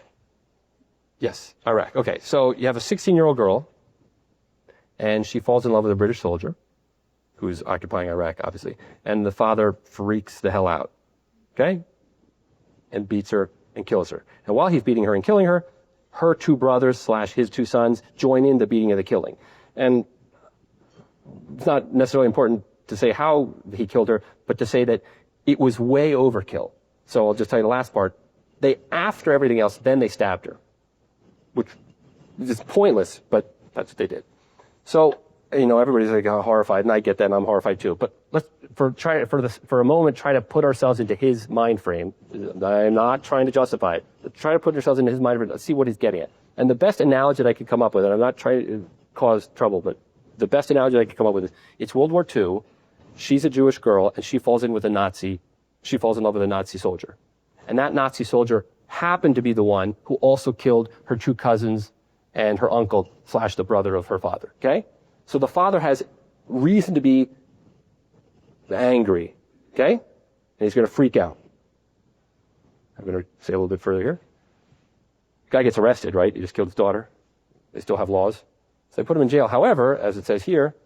Yes, Iraq. Okay, so you have a 16-year-old girl, and she falls in love with a British soldier who's occupying Iraq, obviously, and the father freaks the hell out, okay? And beats her and kills her. And while he's beating her and killing her, her two brothers / his two sons join in the beating and the killing. And it's not necessarily important to say how he killed her, but to say that it was way overkill. So I'll just tell you the last part. After everything else, then they stabbed her, which is pointless, but that's what they did. So, everybody's like horrified, and I get that, and I'm horrified too. But let's, for a moment, try to put ourselves into his mind frame. I'm not trying to justify it. But try to put ourselves into his mind frame. Let's see what he's getting at. And the best analogy that I could come up with, and I'm not trying to cause trouble, but the best analogy I could come up with is, it's World War II. She's a Jewish girl, and she falls in love with a Nazi soldier. And that Nazi soldier happened to be the one who also killed her two cousins and her uncle / the brother of her father, okay? So the father has reason to be angry, okay? And he's going to freak out. I'm going to say a little bit further here. The guy gets arrested, right? He just killed his daughter. They still have laws. So they put him in jail. However, as it says here,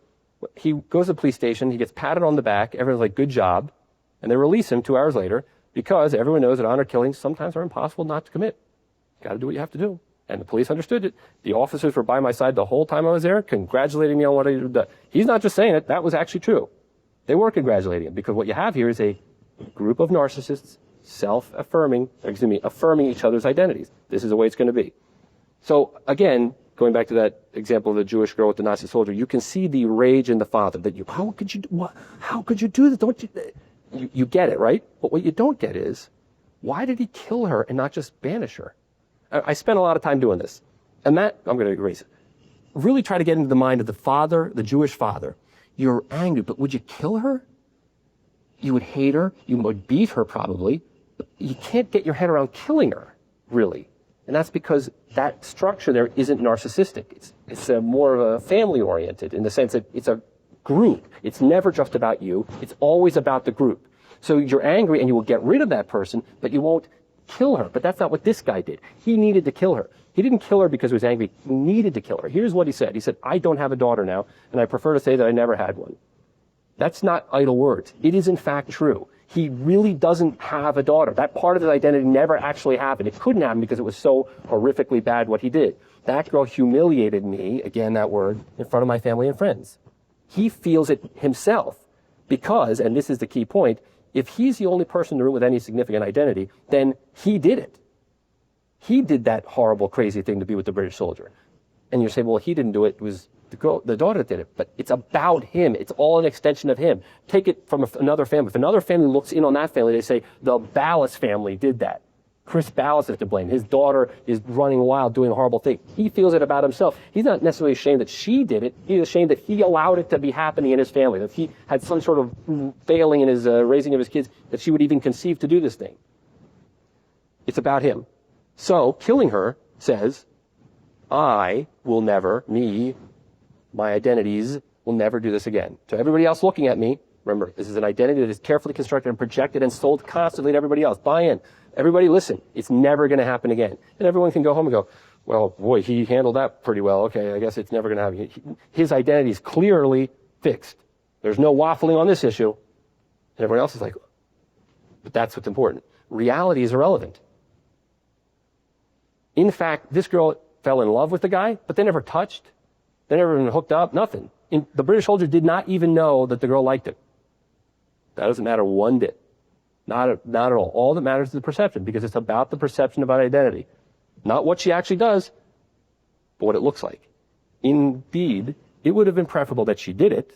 he goes to the police station, he gets patted on the back, everyone's like, good job, and they release him 2 hours later because everyone knows that honor killings sometimes are impossible not to commit. Got to do what you have to do. And the police understood it. The officers were by my side the whole time I was there, congratulating me on what I did. He's not just saying it, that was actually true. They were congratulating him, because what you have here is a group of narcissists affirming each other's identities. This is the way it's going to be. So again, going back to that example of the Jewish girl with the Nazi soldier, you can see the rage in the father that how could you do this? Don't you get it, right? But what you don't get is, why did he kill her and not just banish her? I spent a lot of time doing this. And that, I'm going to erase it. Really try to get into the mind of the father, the Jewish father. You're angry, but would you kill her? You would hate her. You would beat her probably. But you can't get your head around killing her, really. And that's because that structure there isn't narcissistic. It's more of a family-oriented in the sense that it's a group. It's never just about you. It's always about the group. So you're angry and you will get rid of that person, but you won't kill her. But that's not what this guy did. He needed to kill her. He didn't kill her because he was angry. He needed to kill her. Here's what he said. He said, I don't have a daughter now, and I prefer to say that I never had one. That's not idle words. It is in fact true. He really doesn't have a daughter. That part of his identity never actually happened. It couldn't happen because it was so horrifically bad what he did. That girl humiliated me, again that word, in front of my family and friends. He feels it himself because, and this is the key point, if he's the only person in the room with any significant identity, then he did it. He did that horrible, crazy thing to be with the British soldier. And you're saying, well, he didn't do it. It was the daughter that did it. But it's about him. It's all an extension of him. Take it from another family. If another family looks in on that family, they say, the Ballas family did that. Chris Ballas is to blame. His daughter is running wild, doing a horrible thing. He feels it about himself. He's not necessarily ashamed that she did it. He's ashamed that he allowed it to be happening in his family, that he had some sort of failing in his raising of his kids, that she would even conceive to do this thing. It's about him. So killing her says, I will never, my identities will never do this again. To everybody else looking at me, remember, this is an identity that is carefully constructed and projected and sold constantly to everybody else. Buy in. Everybody listen. It's never going to happen again. And everyone can go home and go, well, boy, he handled that pretty well. Okay, I guess it's never going to happen. His identity is clearly fixed. There's no waffling on this issue. And everyone else is like, but that's what's important. Reality is irrelevant. In fact, this girl fell in love with the guy, but they never touched. They never even hooked up, nothing. The British soldier did not even know that the girl liked him. That doesn't matter one bit. Not at all. All that matters is the perception, because it's about the perception about identity. Not what she actually does, but what it looks like. Indeed, it would have been preferable that she did it,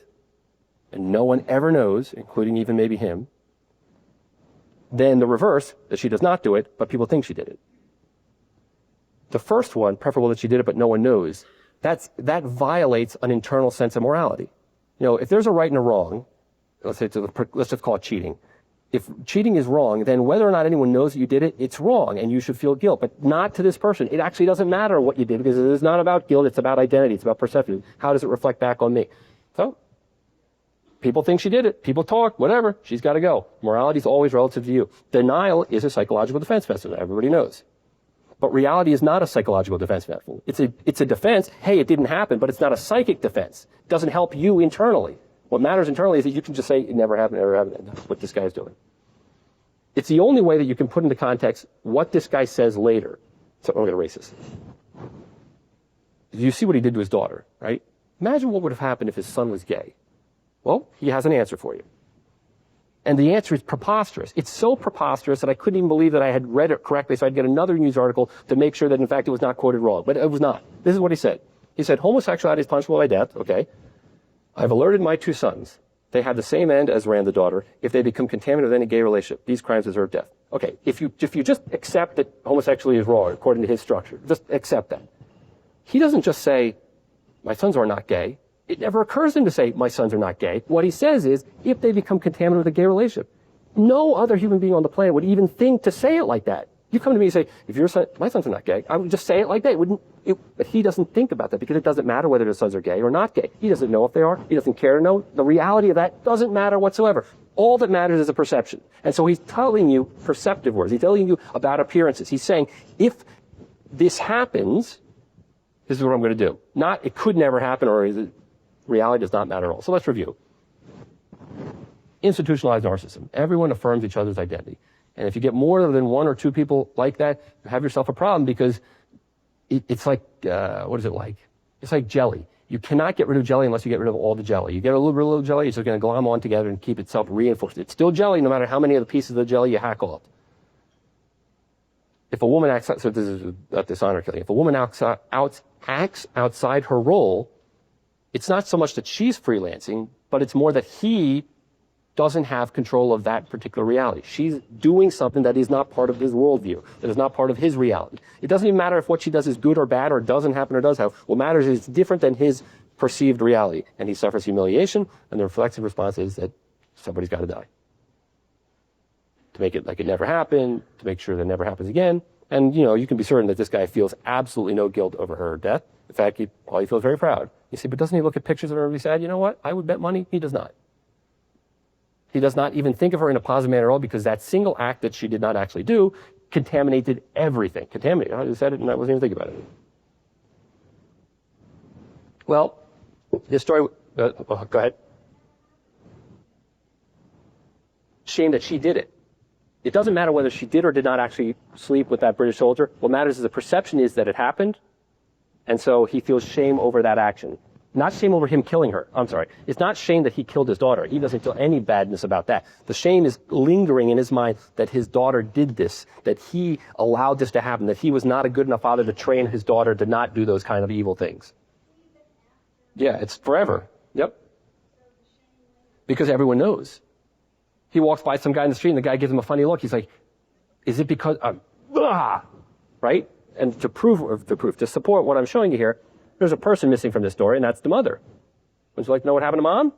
and no one ever knows, including even maybe him, than the reverse, that she does not do it, but people think she did it. The first one, preferable that she did it, but no one knows, that violates an internal sense of morality. You know, if there's a right and a wrong, let's just call it cheating. If cheating is wrong, then whether or not anyone knows that you did it, it's wrong, and you should feel guilt. But not to this person. It actually doesn't matter what you did, because it is not about guilt, it's about identity, it's about perception. How does it reflect back on me? So, people think she did it, people talk, whatever, she's got to go. Morality is always relative to you. Denial is a psychological defense mechanism, everybody knows. But reality is not a psychological defense mechanism. It's a defense, hey, it didn't happen, but it's not a psychic defense. It doesn't help you internally. What matters internally is that you can just say, it never happened, that's what this guy's doing. It's the only way that you can put into context what this guy says later. So I'm going to erase this. You see what he did to his daughter, right? Imagine what would have happened if his son was gay. Well, he has an answer for you. And the answer is preposterous. It's so preposterous that I couldn't even believe that I had read it correctly, so I'd get another news article to make sure that, in fact, it was not quoted wrong. But it was not. This is what he said. He said, homosexuality is punishable by death. Okay. I've alerted my 2 sons. They have the same end as Rand, the daughter. If they become contaminated with any gay relationship, these crimes deserve death. Okay. If you just accept that homosexuality is wrong, according to his structure, just accept that. He doesn't just say, my sons are not gay. It never occurs to him to say, my sons are not gay. What he says is, if they become contaminated with a gay relationship. No other human being on the planet would even think to say it like that. You come to me and say, if your son, my sons are not gay, I would just say it like that. But he doesn't think about that, because it doesn't matter whether his sons are gay or not gay. He doesn't know if they are. He doesn't care to know. The reality of that doesn't matter whatsoever. All that matters is a perception. And so he's telling you perceptive words. He's telling you about appearances. He's saying, if this happens, this is what I'm going to do. Not, it could never happen, or is it, reality does not matter at all. So let's review. Institutionalized narcissism. Everyone affirms each other's identity. And if you get more than 1 or 2 people like that, you have yourself a problem, because it's like, what is it like? It's like jelly. You cannot get rid of jelly unless you get rid of all the jelly. You get a little jelly, it's just going to glom on together and keep itself reinforced. It's still jelly no matter how many of the pieces of the jelly you hack off. If a woman acts, so this is a dishonor killing. If a woman acts outside her role, it's not so much that she's freelancing, but it's more that he doesn't have control of that particular reality. She's doing something that is not part of his worldview, that is not part of his reality. It doesn't even matter if what she does is good or bad, or doesn't happen or does happen. What matters is it's different than his perceived reality. And he suffers humiliation, and the reflexive response is that somebody's got to die. To make it like it never happened, to make sure that it never happens again. And, you know, you can be certain that this guy feels absolutely no guilt over her death. In fact, he probably feels very proud. You see, but doesn't he look at pictures of her and be sad? You know what? I would bet money he does not. He does not even think of her in a positive manner at all, because that single act that she did not actually do contaminated everything. Contaminated. I just said it and I wasn't even thinking about it. Well, this story, go ahead. Shame that she did it. It doesn't matter whether she did or did not actually sleep with that British soldier. What matters is the perception is that it happened, and so he feels shame over that action. Not shame over him killing her. I'm sorry. It's not shame that he killed his daughter. He doesn't feel any badness about that. The shame is lingering in his mind that his daughter did this, that he allowed this to happen, that he was not a good enough father to train his daughter to not do those kind of evil things. Yeah, it's forever. Yep. Because everyone knows. He walks by some guy in the street and the guy gives him a funny look. He's like, is it because, right? And to support what I'm showing you here, there's a person missing from this story, and that's the mother. Would you like to know what happened to mom?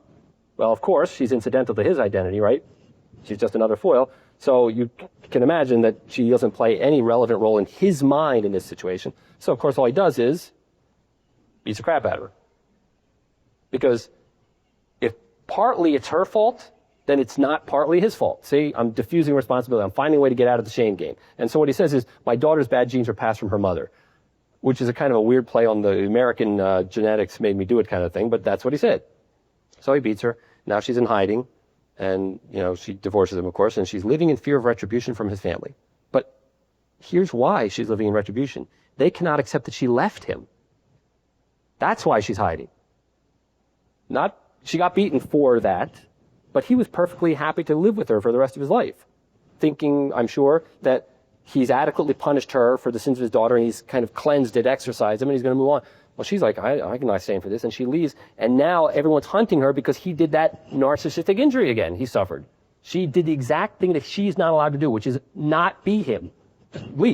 Well, of course, she's incidental to his identity, right? She's just another foil. So you can imagine that she doesn't play any relevant role in his mind in this situation. So, of course, all he does is beats the crap out of her. Because if partly it's her fault, then it's not partly his fault. See, I'm diffusing responsibility. I'm finding a way to get out of the shame game. And so what he says is, my daughter's bad genes are passed from her mother, which is a kind of a weird play on the American genetics made me do it kind of thing, but that's what he said. So he beats her. Now she's in hiding, and she divorces him, of course, and she's living in fear of retribution from his family. But here's why she's living in retribution. They cannot accept that she left him. That's why she's hiding. Not she got beaten for that, but he was perfectly happy to live with her for the rest of his life, thinking, I'm sure, that he's adequately punished her for the sins of his daughter, and he's kind of cleansed it, exorcised him, and he's going to move on. Well, she's like, I'm not staying for this, and she leaves, and now everyone's hunting her because he did that narcissistic injury again he suffered. She did the exact thing that she's not allowed to do, which is not be him.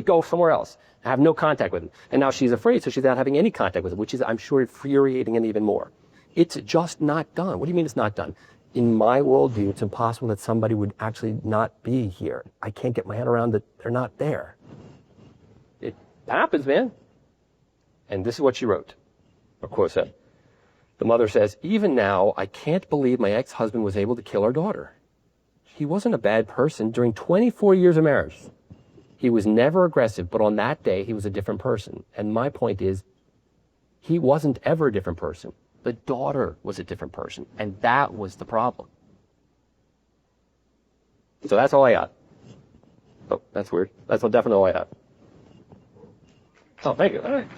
Go somewhere else. Have no contact with him. And now she's afraid, so she's not having any contact with him, which is, I'm sure, infuriating him even more. It's just not done. What do you mean it's not done? In my worldview, it's impossible that somebody would actually not be here. I can't get my head around that they're not there. It happens, man. And this is what she wrote, or quote said. The mother says, even now, I can't believe my ex-husband was able to kill our daughter. He wasn't a bad person during 24 years of marriage. He was never aggressive, but on that day, he was a different person. And my point is, he wasn't ever a different person. The daughter was a different person, and that was the problem. So that's all I got. Oh, that's weird. That's definitely all I got. Oh, thank you. All right.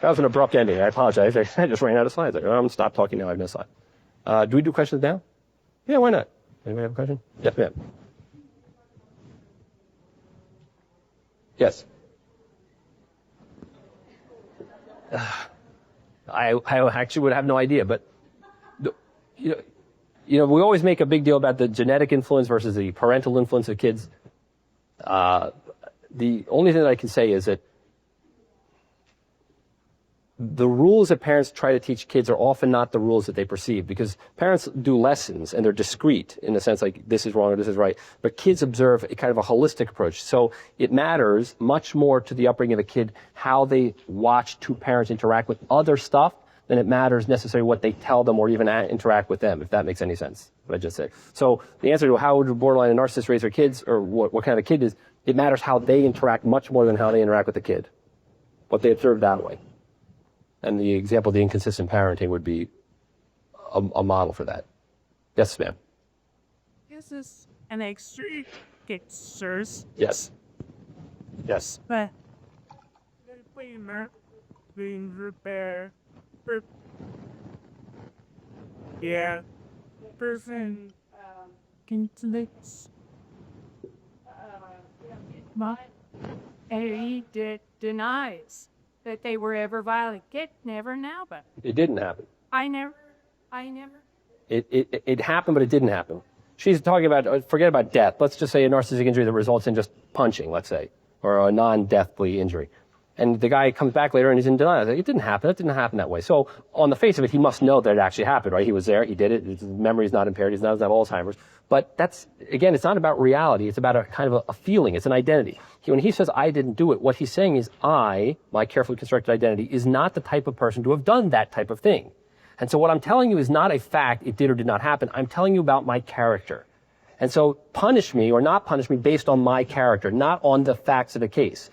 That was an abrupt ending. I apologize. I just ran out of slides. I'm going to stop talking now. I have no slide. Do we do questions now? Yeah, why not? Anybody have a question? Yes, ma'am. Yes. I actually would have no idea, but we always make a big deal about the genetic influence versus the parental influence of kids. The only thing that I can say is that the rules that parents try to teach kids are often not the rules that they perceive, because parents do lessons and they're discrete in the sense like this is wrong or this is right, but kids observe a kind of a holistic approach. So it matters much more to the upbringing of a kid how they watch two parents interact with other stuff than it matters necessarily what they tell them or even interact with them, if that makes any sense, what I just said. So the answer to how would a borderline and narcissist raise their kids, or what kind of a kid is, it matters how they interact much more than how they interact with the kid, what they observe that way. And the example of the inconsistent parenting would be a model for that. Yes, ma'am. This is an extreme cases. Yes. Yes. But being repaired. Yeah. Person conflicts. But he denies that they were ever violent. It never happened. It didn't happen. I never. It happened, but it didn't happen. She's talking about, forget about death. Let's just say a narcissistic injury that results in just punching, let's say, or a non-deathly injury. And the guy comes back later and he's in denial. Like, it didn't happen. It didn't happen that way. So on the face of it, he must know that it actually happened, right? He was there. He did it. His memory is not impaired. He doesn't have Alzheimer's. But that's, again, it's not about reality. It's about a kind of a feeling. It's an identity. When he says, I didn't do it, what he's saying is my carefully constructed identity, is not the type of person to have done that type of thing. And so what I'm telling you is not a fact, it did or did not happen. I'm telling you about my character. And so punish me or not punish me based on my character, not on the facts of the case.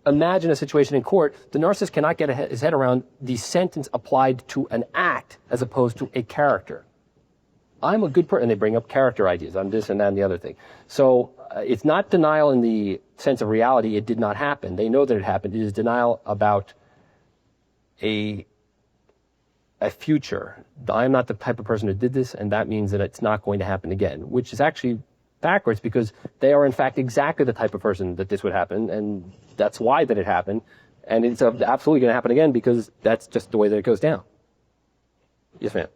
Imagine a situation in court, the narcissist cannot get his head around the sentence applied to an act as opposed to a character. I'm a good person, and they bring up character ideas. I'm this and that and the other thing. So it's not denial in the sense of reality. It did not happen. They know that it happened. It is denial about a future. I'm not the type of person who did this, and that means that it's not going to happen again, which is actually backwards, because they are in fact exactly the type of person that this would happen, and that's why that it happened, and it's absolutely going to happen again because that's just the way that it goes down. Yes, ma'am.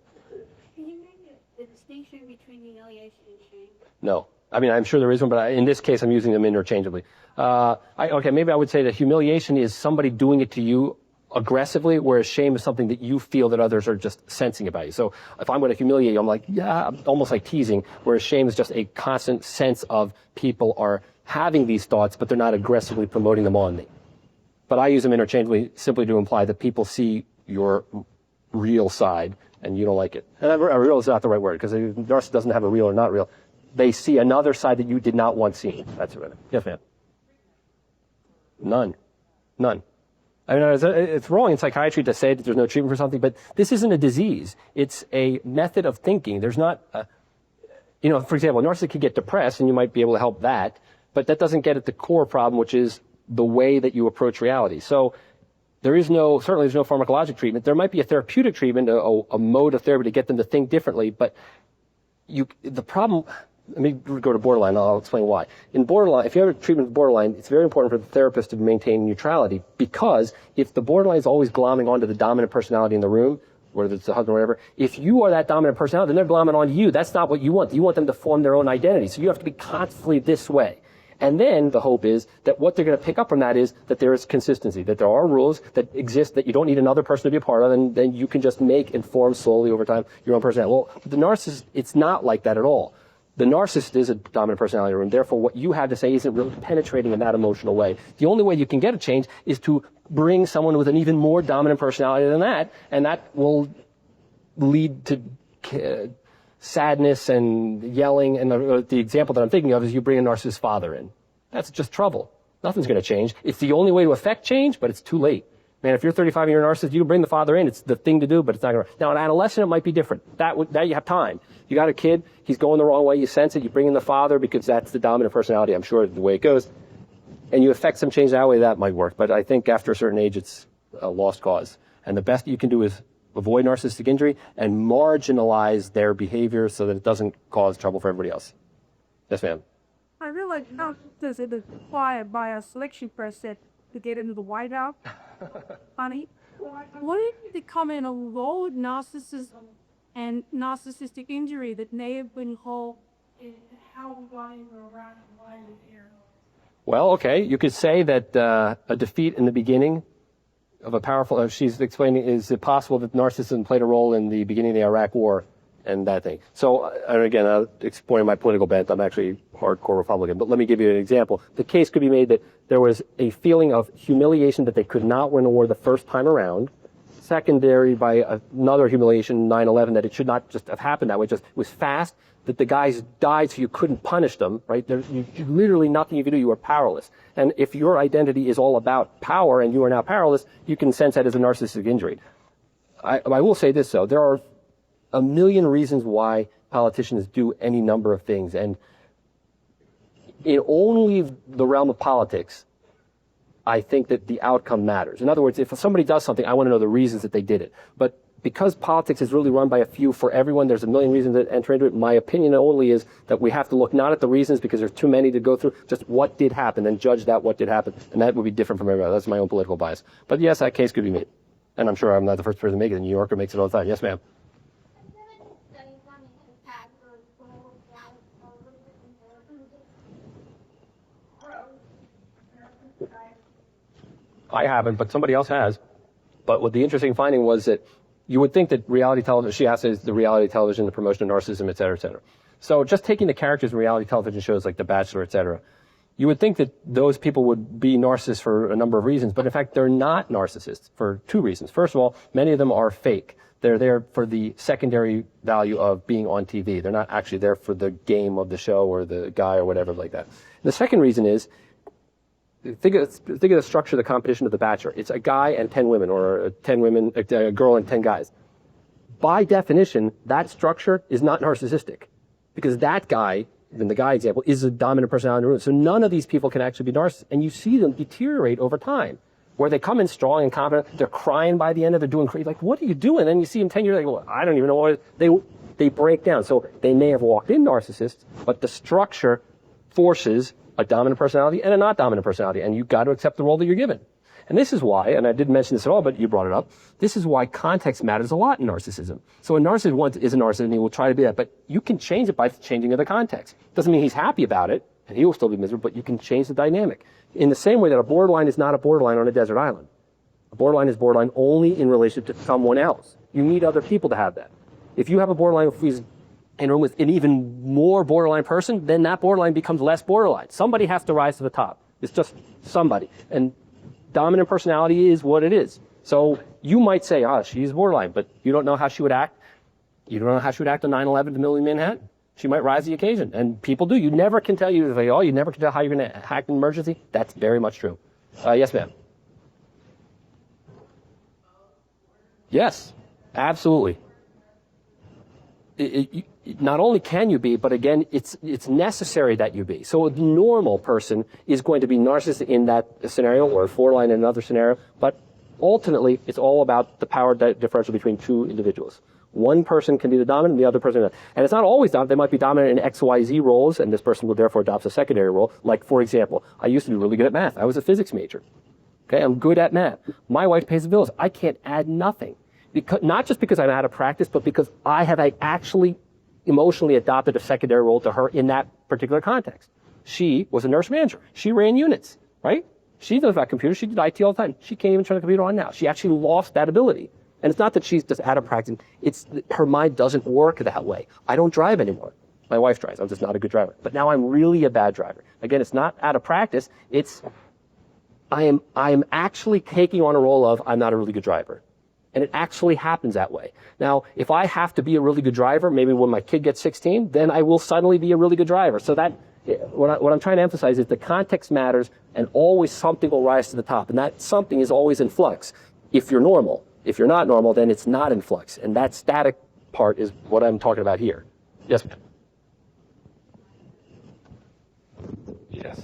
Can you make the distinction between humiliation and shame? No. I mean, I'm sure there is one, but in this case, I'm using them interchangeably. Okay, maybe I would say that humiliation is somebody doing it to you aggressively, whereas shame is something that you feel that others are just sensing about you. So if I'm going to humiliate you, I'm like, yeah, almost like teasing, whereas shame is just a constant sense of people are having these thoughts, but they're not aggressively promoting them on me. But I use them interchangeably simply to imply that people see your real side and you don't like it. And real is not the right word, because a narcissist doesn't have a real or not real. They see another side that you did not want seen. That's right. Yes, ma'am. None. I mean, it's wrong in psychiatry to say that there's no treatment for something, but this isn't a disease. It's a method of thinking. There's not, for example, a narcissist could get depressed, and you might be able to help that, but that doesn't get at the core problem, which is the way that you approach reality. So certainly there's no pharmacologic treatment. There might be a therapeutic treatment, a mode of therapy to get them to think differently, but the problem, let me go to borderline, I'll explain why. In borderline, if you have a treatment of borderline, it's very important for the therapist to maintain neutrality, because if the borderline is always glomming onto the dominant personality in the room, whether it's the husband or whatever, if you are that dominant personality, then they're glomming onto you. That's not what you want. You want them to form their own identity. So you have to be constantly this way. And then the hope is that what they're going to pick up from that is that there is consistency, that there are rules that exist that you don't need another person to be a part of, and then you can just make and form slowly over time your own personality. Well, the narcissist, it's not like that at all. The narcissist is a dominant personality in the room. Therefore, what you have to say isn't really penetrating in that emotional way. The only way you can get a change is to bring someone with an even more dominant personality than that, and that will lead to sadness and yelling. And the example that I'm thinking of is you bring a narcissist father in. That's just trouble. Nothing's going to change. It's the only way to affect change, but it's too late. Man, if you're 35 and you're a narcissist, you can bring the father in. It's the thing to do, but it's not going to. Now, an adolescent, it might be different. That you have time. You got a kid, he's going the wrong way, you sense it, you bring in the father because that's the dominant personality, I'm sure, the way it goes. And you affect some change that way, that might work. But I think after a certain age, it's a lost cause. And the best you can do is avoid narcissistic injury and marginalize their behavior so that it doesn't cause trouble for everybody else. Yes, ma'am. I realize how does it require by a selection process to get into the White House? Honey, what is the comment on low narcissism and narcissistic injury that may have been whole in how we got in around why we're here? Well, okay, you could say that a defeat in the beginning of a powerful, she's explaining, is it possible that narcissism played a role in the beginning of the Iraq War and that thing? So, and again, exploring my political bent, I'm actually hardcore Republican, but let me give you an example. The case could be made that there was a feeling of humiliation that they could not win a war the first time around, secondary by another humiliation, 9/11, that it should not just have happened that way, just it was fast, that the guys died so you couldn't punish them, right? You literally nothing you could do, you were powerless. And if your identity is all about power and you are now powerless, you can sense that as a narcissistic injury. I will say this though, there are a million reasons why politicians do any number of things, and in only the realm of politics, I think that the outcome matters. In other words, if somebody does something, I want to know the reasons that they did it. But because politics is really run by a few for everyone, there's a million reasons that enter into it. My opinion only is that we have to look not at the reasons because there's too many to go through, just what did happen, and judge that what did happen. And that would be different from everybody. That's my own political bias. But yes, that case could be made. And I'm sure I'm not the first person to make it. New Yorker makes it all the time. Yes, ma'am. I haven't, but somebody else has. But what the interesting finding was that you would think that reality television, she asked, is the reality television, the promotion of narcissism, et cetera, et cetera. So just taking the characters in reality television shows like The Bachelor, et cetera, you would think that those people would be narcissists for a number of reasons, but in fact, they're not narcissists for two reasons. First of all, many of them are fake. They're there for the secondary value of being on TV. They're not actually there for the game of the show or the guy or whatever like that. The second reason is, think of the structure of the competition of The Bachelor. It's a guy and 10 women, or 10 women, a girl and 10 guys. By definition, that structure is not narcissistic, because that guy, in the guy example, is a dominant personality in the room. So none of these people can actually be narcissists, and you see them deteriorate over time, where they come in strong and confident, they're crying by the end of it, they're doing crazy. Like, what are you doing? And then you see them 10 years later, well, I don't even know what they break down. So they may have walked in narcissists, but the structure forces a dominant personality and a not dominant personality, and you've got to accept the role that you're given. And this is why, and I didn't mention this at all, but you brought it up, this is why context matters a lot in narcissism. So a narcissist is a narcissist and he will try to be that, but you can change it by changing the context. Doesn't mean he's happy about it, and he will still be miserable, but you can change the dynamic. In the same way that a borderline is not a borderline on a desert island. A borderline is borderline only in relation to someone else. You need other people to have that. If you have a borderline who's in a room with an even more borderline person, then that borderline becomes less borderline. Somebody has to rise to the top. It's just somebody. And dominant personality is what it is. So you might say, she's borderline, but you don't know how she would act. You don't know how she would act on 9/11 to Millie Manhattan. She might rise to the occasion. And people do. You never can tell you, you never can tell how you're going to act in an emergency. That's very much true. Yes, ma'am. Yes, absolutely. Not only can you be, but again, it's necessary that you be. So a normal person is going to be narcissistic in that scenario, or borderline in another scenario, but ultimately, it's all about the power differential between two individuals. One person can be the dominant, and the other person not. And it's not always dominant. They might be dominant in XYZ roles, and this person will therefore adopt a secondary role. Like, for example, I used to be really good at math. I was a physics major. Okay, I'm good at math. My wife pays the bills. I can't add nothing. Because, not just because I'm out of practice, but because I have actually emotionally adopted a secondary role to her in that particular context. She was a nurse manager. She ran units, right? She knows about computers. She did IT all the time. She can't even turn the computer on now. She actually lost that ability. And it's not that she's just out of practice. It's her mind doesn't work that way. I don't drive anymore. My wife drives. I'm just not a good driver. But now I'm really a bad driver. Again, it's not out of practice. It's I am actually taking on a role of I'm not a really good driver. And it actually happens that way. Now, if I have to be a really good driver, maybe when my kid gets 16, then I will suddenly be a really good driver. So that, what I'm trying to emphasize is the context matters, and always something will rise to the top. And that something is always in flux. If you're normal. If you're not normal, then it's not in flux. And that static part is what I'm talking about here. Yes, ma'am. Yes.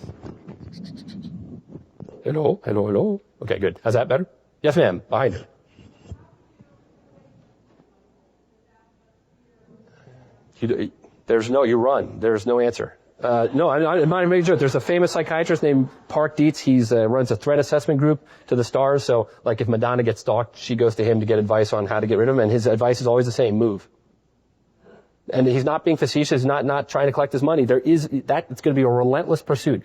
Hello, hello, hello. Okay, good. How's that better? Yes, ma'am. Behind her. You run. There's no answer. No, I'm not making sure. There's a famous psychiatrist named Park Dietz. He runs a threat assessment group to the stars. So, like, if Madonna gets stalked, she goes to him to get advice on how to get rid of him. And his advice is always the same: move. And he's not being facetious, not trying to collect his money. It's going to be a relentless pursuit.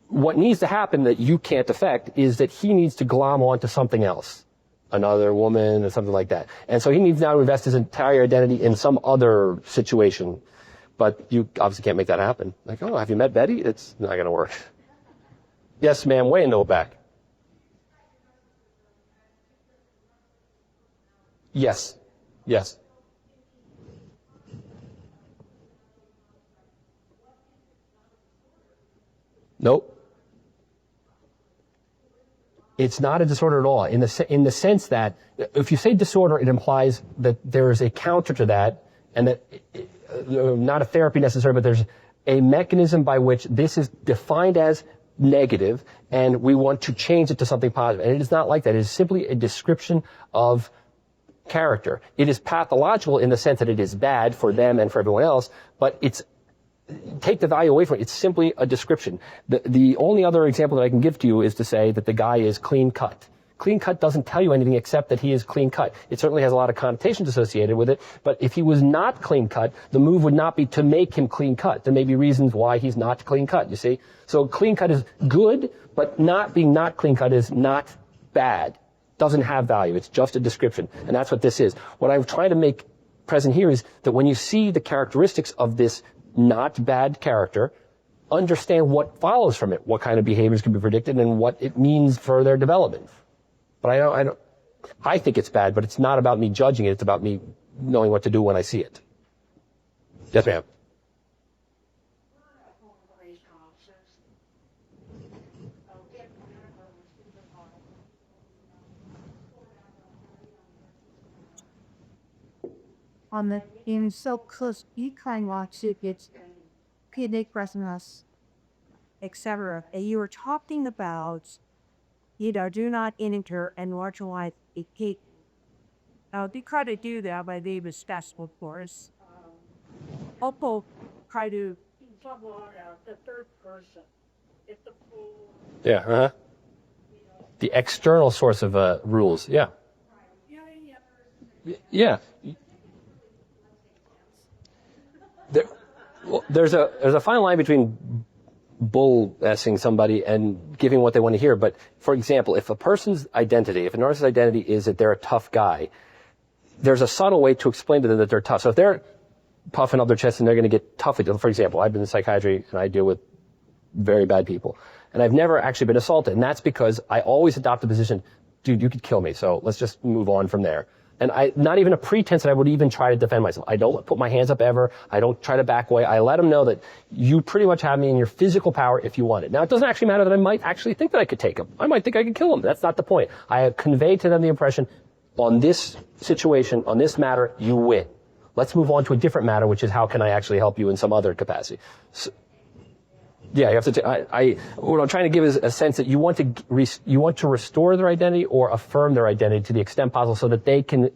What needs to happen that you can't affect is that he needs to glom onto something else. Another woman or something like that. And so he needs now to invest his entire identity in some other situation. But you obviously can't make that happen. Like, have you met Betty? It's not going to work. Yes, ma'am, way in the back. Yes. Yes. Nope. It's not a disorder at all, in the sense that if you say disorder, it implies that there is a counter to that, and that not a therapy necessarily, but there's a mechanism by which this is defined as negative, and we want to change it to something positive. And it is not like that. It is simply a description of character. It is pathological in the sense that it is bad for them and for everyone else, but take the value away from it. It's simply a description. The only other example that I can give to you is to say that the guy is clean cut. Clean cut doesn't tell you anything except that he is clean cut. It certainly has a lot of connotations associated with it, but if he was not clean cut, the move would not be to make him clean cut. There may be reasons why he's not clean cut, you see? So clean cut is good, but not being not clean cut is not bad. Doesn't have value. It's just a description. And that's what this is. What I'm trying to make present here is that when you see the characteristics of this not bad character, understand what follows from it, what kind of behaviors can be predicted, and what it means for their development. But I think it's bad, but it's not about me judging it. It's about me knowing what to do when I see it. Yes, ma'am. In so close, you can watch it, it's Christmas, etc. And you were talking about, do not enter and marginalize a cake. Now, they try to do that by the stats, of course. Also, try to the third person. If the Yeah, the external source of rules. Yeah. Yeah. There's a fine line between bull-essing somebody and giving what they want to hear. But for example, if a person's identity, if a narcissist's identity is that they're a tough guy, there's a subtle way to explain to them that they're tough. So if they're puffing up their chest and they're going to get tough, for example, I've been in psychiatry and I deal with very bad people, and I've never actually been assaulted, and that's because I always adopt the position, dude, you could kill me, so let's just move on from there. And not even a pretense that I would even try to defend myself. I don't put my hands up ever. I don't try to back away. I let them know that you pretty much have me in your physical power if you want it. Now, it doesn't actually matter that I might actually think that I could take him. I might think I could kill him. That's not the point. I convey to them the impression, on this situation, on this matter, you win. Let's move on to a different matter, which is how can I actually help you in some other capacity. So, yeah, you have to. What I'm trying to give is a sense that you want to restore their identity or affirm their identity to the extent possible, so that they can,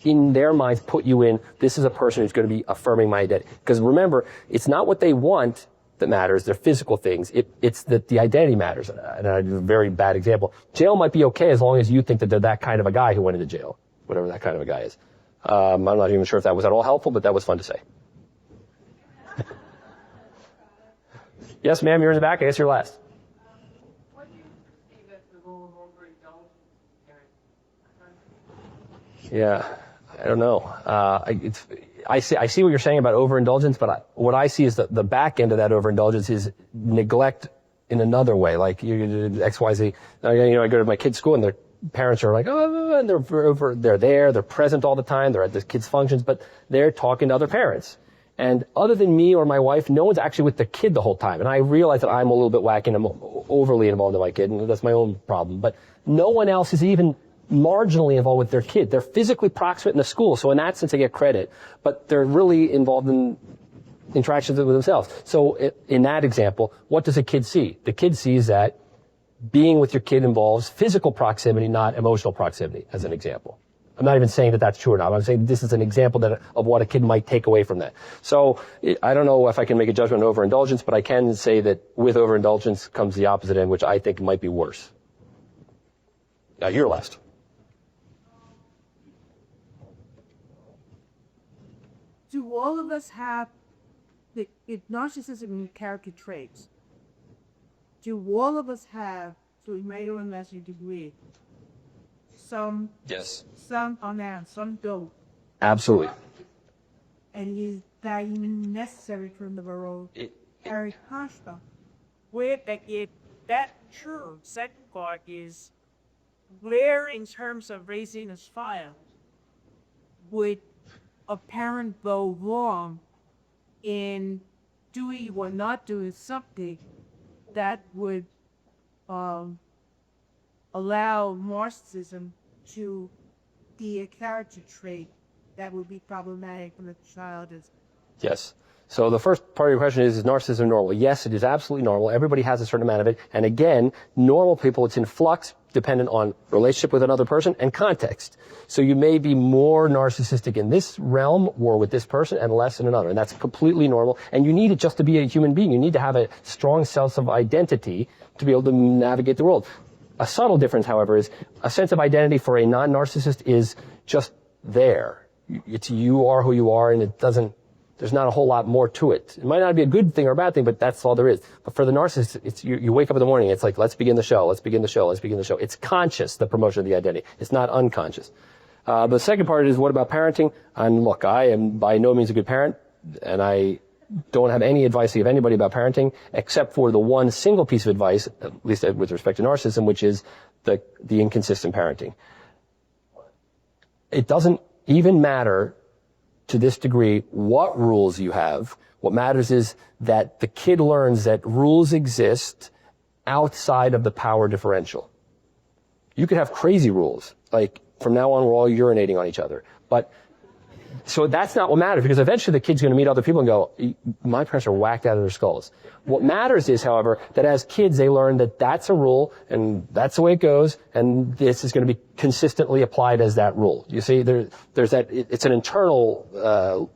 in their minds, put you in. This is a person who's going to be affirming my identity. Because remember, it's not what they want that matters. They're physical things. It's that the identity matters. And I do a very bad example. Jail might be okay as long as you think that they're that kind of a guy who went into jail, whatever that kind of a guy is. I'm not even sure if that was at all helpful, but that was fun to say. Yes, ma'am, you're in the back. I guess you're last. What do you perceive as the role of overindulgence in parenting? Yeah, I don't know. I see what you're saying about overindulgence, but what I see is that the back end of that overindulgence is neglect in another way. Like XYZ. I go to my kid's school and their parents are like, oh, and they're there, they're present all the time, they're at the kids' functions, but they're talking to other parents. And other than me or my wife, no one's actually with the kid the whole time. And I realize that I'm a little bit wacky and I'm overly involved in my kid, and that's my own problem. But no one else is even marginally involved with their kid. They're physically proximate in the school, so in that sense they get credit. But they're really involved in interactions with themselves. So in that example, what does a kid see? The kid sees that being with your kid involves physical proximity, not emotional proximity, as an example. I'm not even saying that that's true or not. I'm saying this is an example of what a kid might take away from that. So I don't know if I can make a judgment on overindulgence, but I can say that with overindulgence comes the opposite end, which I think might be worse. Now you're last. Do all of us have the narcissism and character traits? Do all of us have, to a greater or lesser degree, some Yes. Some on that, some don't? Absolutely. And is that even necessary for the world? Very constant. Where that true second part is, where in terms of raising a child would a parent go wrong in doing or not doing something that would allow narcissism to be a character trait that would be problematic when the child is. Yes. So the first part of your question is narcissism normal? Yes, it is absolutely normal. Everybody has a certain amount of it. And again, normal people, it's in flux, dependent on relationship with another person and context. So you may be more narcissistic in this realm or with this person and less in another. And that's completely normal. And you need it just to be a human being. You need to have a strong sense of identity to be able to navigate the world. A subtle difference, however, is a sense of identity for a non-narcissist is just there. It's you are who you are, and there's not a whole lot more to it. It might not be a good thing or a bad thing, but that's all there is. But for the narcissist, it's you wake up in the morning, it's like, let's begin the show, let's begin the show, let's begin the show. It's conscious, the promotion of the identity. It's not unconscious. But the second part is, what about parenting? And look, I am by no means a good parent, and I don't have any advice to give anybody about parenting, except for the one single piece of advice, at least with respect to narcissism, which is the inconsistent parenting. It doesn't even matter to this degree what rules you have. What matters is that the kid learns that rules exist outside of the power differential. You could have crazy rules, like from now on we're all urinating on each other. But so that's not what matters, because eventually the kid's going to meet other people and go, my parents are whacked out of their skulls. What matters is, however, that as kids they learn that that's a rule and that's the way it goes, and this is going to be consistently applied as that rule. You see, there's that, it's an internal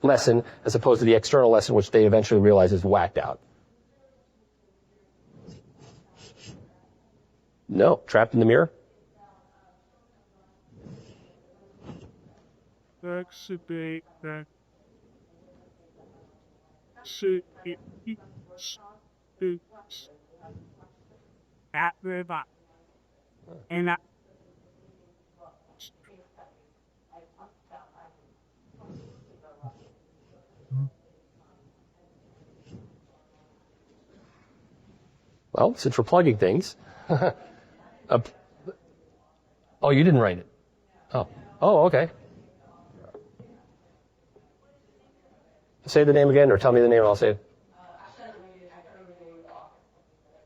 lesson as opposed to the external lesson, which they eventually realize is whacked out. No. Trapped in the mirror? Well, since we're plugging things. Oh, you didn't write it. Oh. Oh, okay. Say the name again, or tell me the name and I'll say it.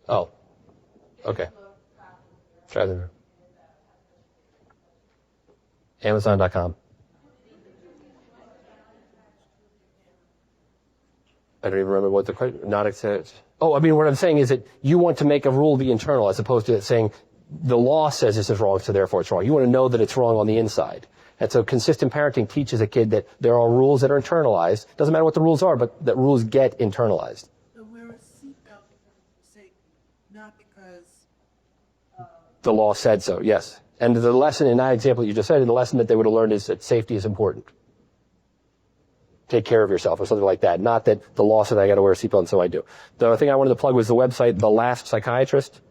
Oh. Okay. Try the Amazon.com. I don't even remember what the question. Not accept. Oh, I mean, what I'm saying is that you want to make a rule be internal, as opposed to saying the law says this is wrong, so therefore it's wrong. You want to know that it's wrong on the inside. And so consistent parenting teaches a kid that there are rules that are internalized. Doesn't matter what the rules are, but that rules get internalized. So we're a seatbelt, say, not because The law said so, yes. And the lesson in that example you just said, the lesson that they would have learned is that safety is important. Take care of yourself or something like that. Not that the law said I got to wear a seatbelt and so I do. The other thing I wanted to plug was the website, The Last Psychiatrist.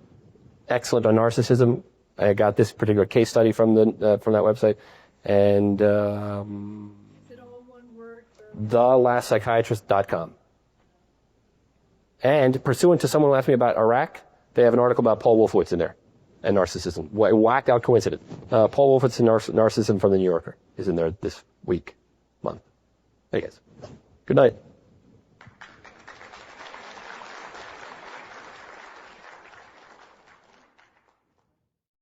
Excellent on narcissism. I got this particular case study from that website. And Is it all one word? thelastpsychiatrist.com. And pursuant to someone who asked me about Iraq, they have an article about Paul Wolfowitz in there and narcissism. Whacked out coincidence. Paul Wolfowitz and narcissism from the New Yorker is in there this month. Hey guys. Good night.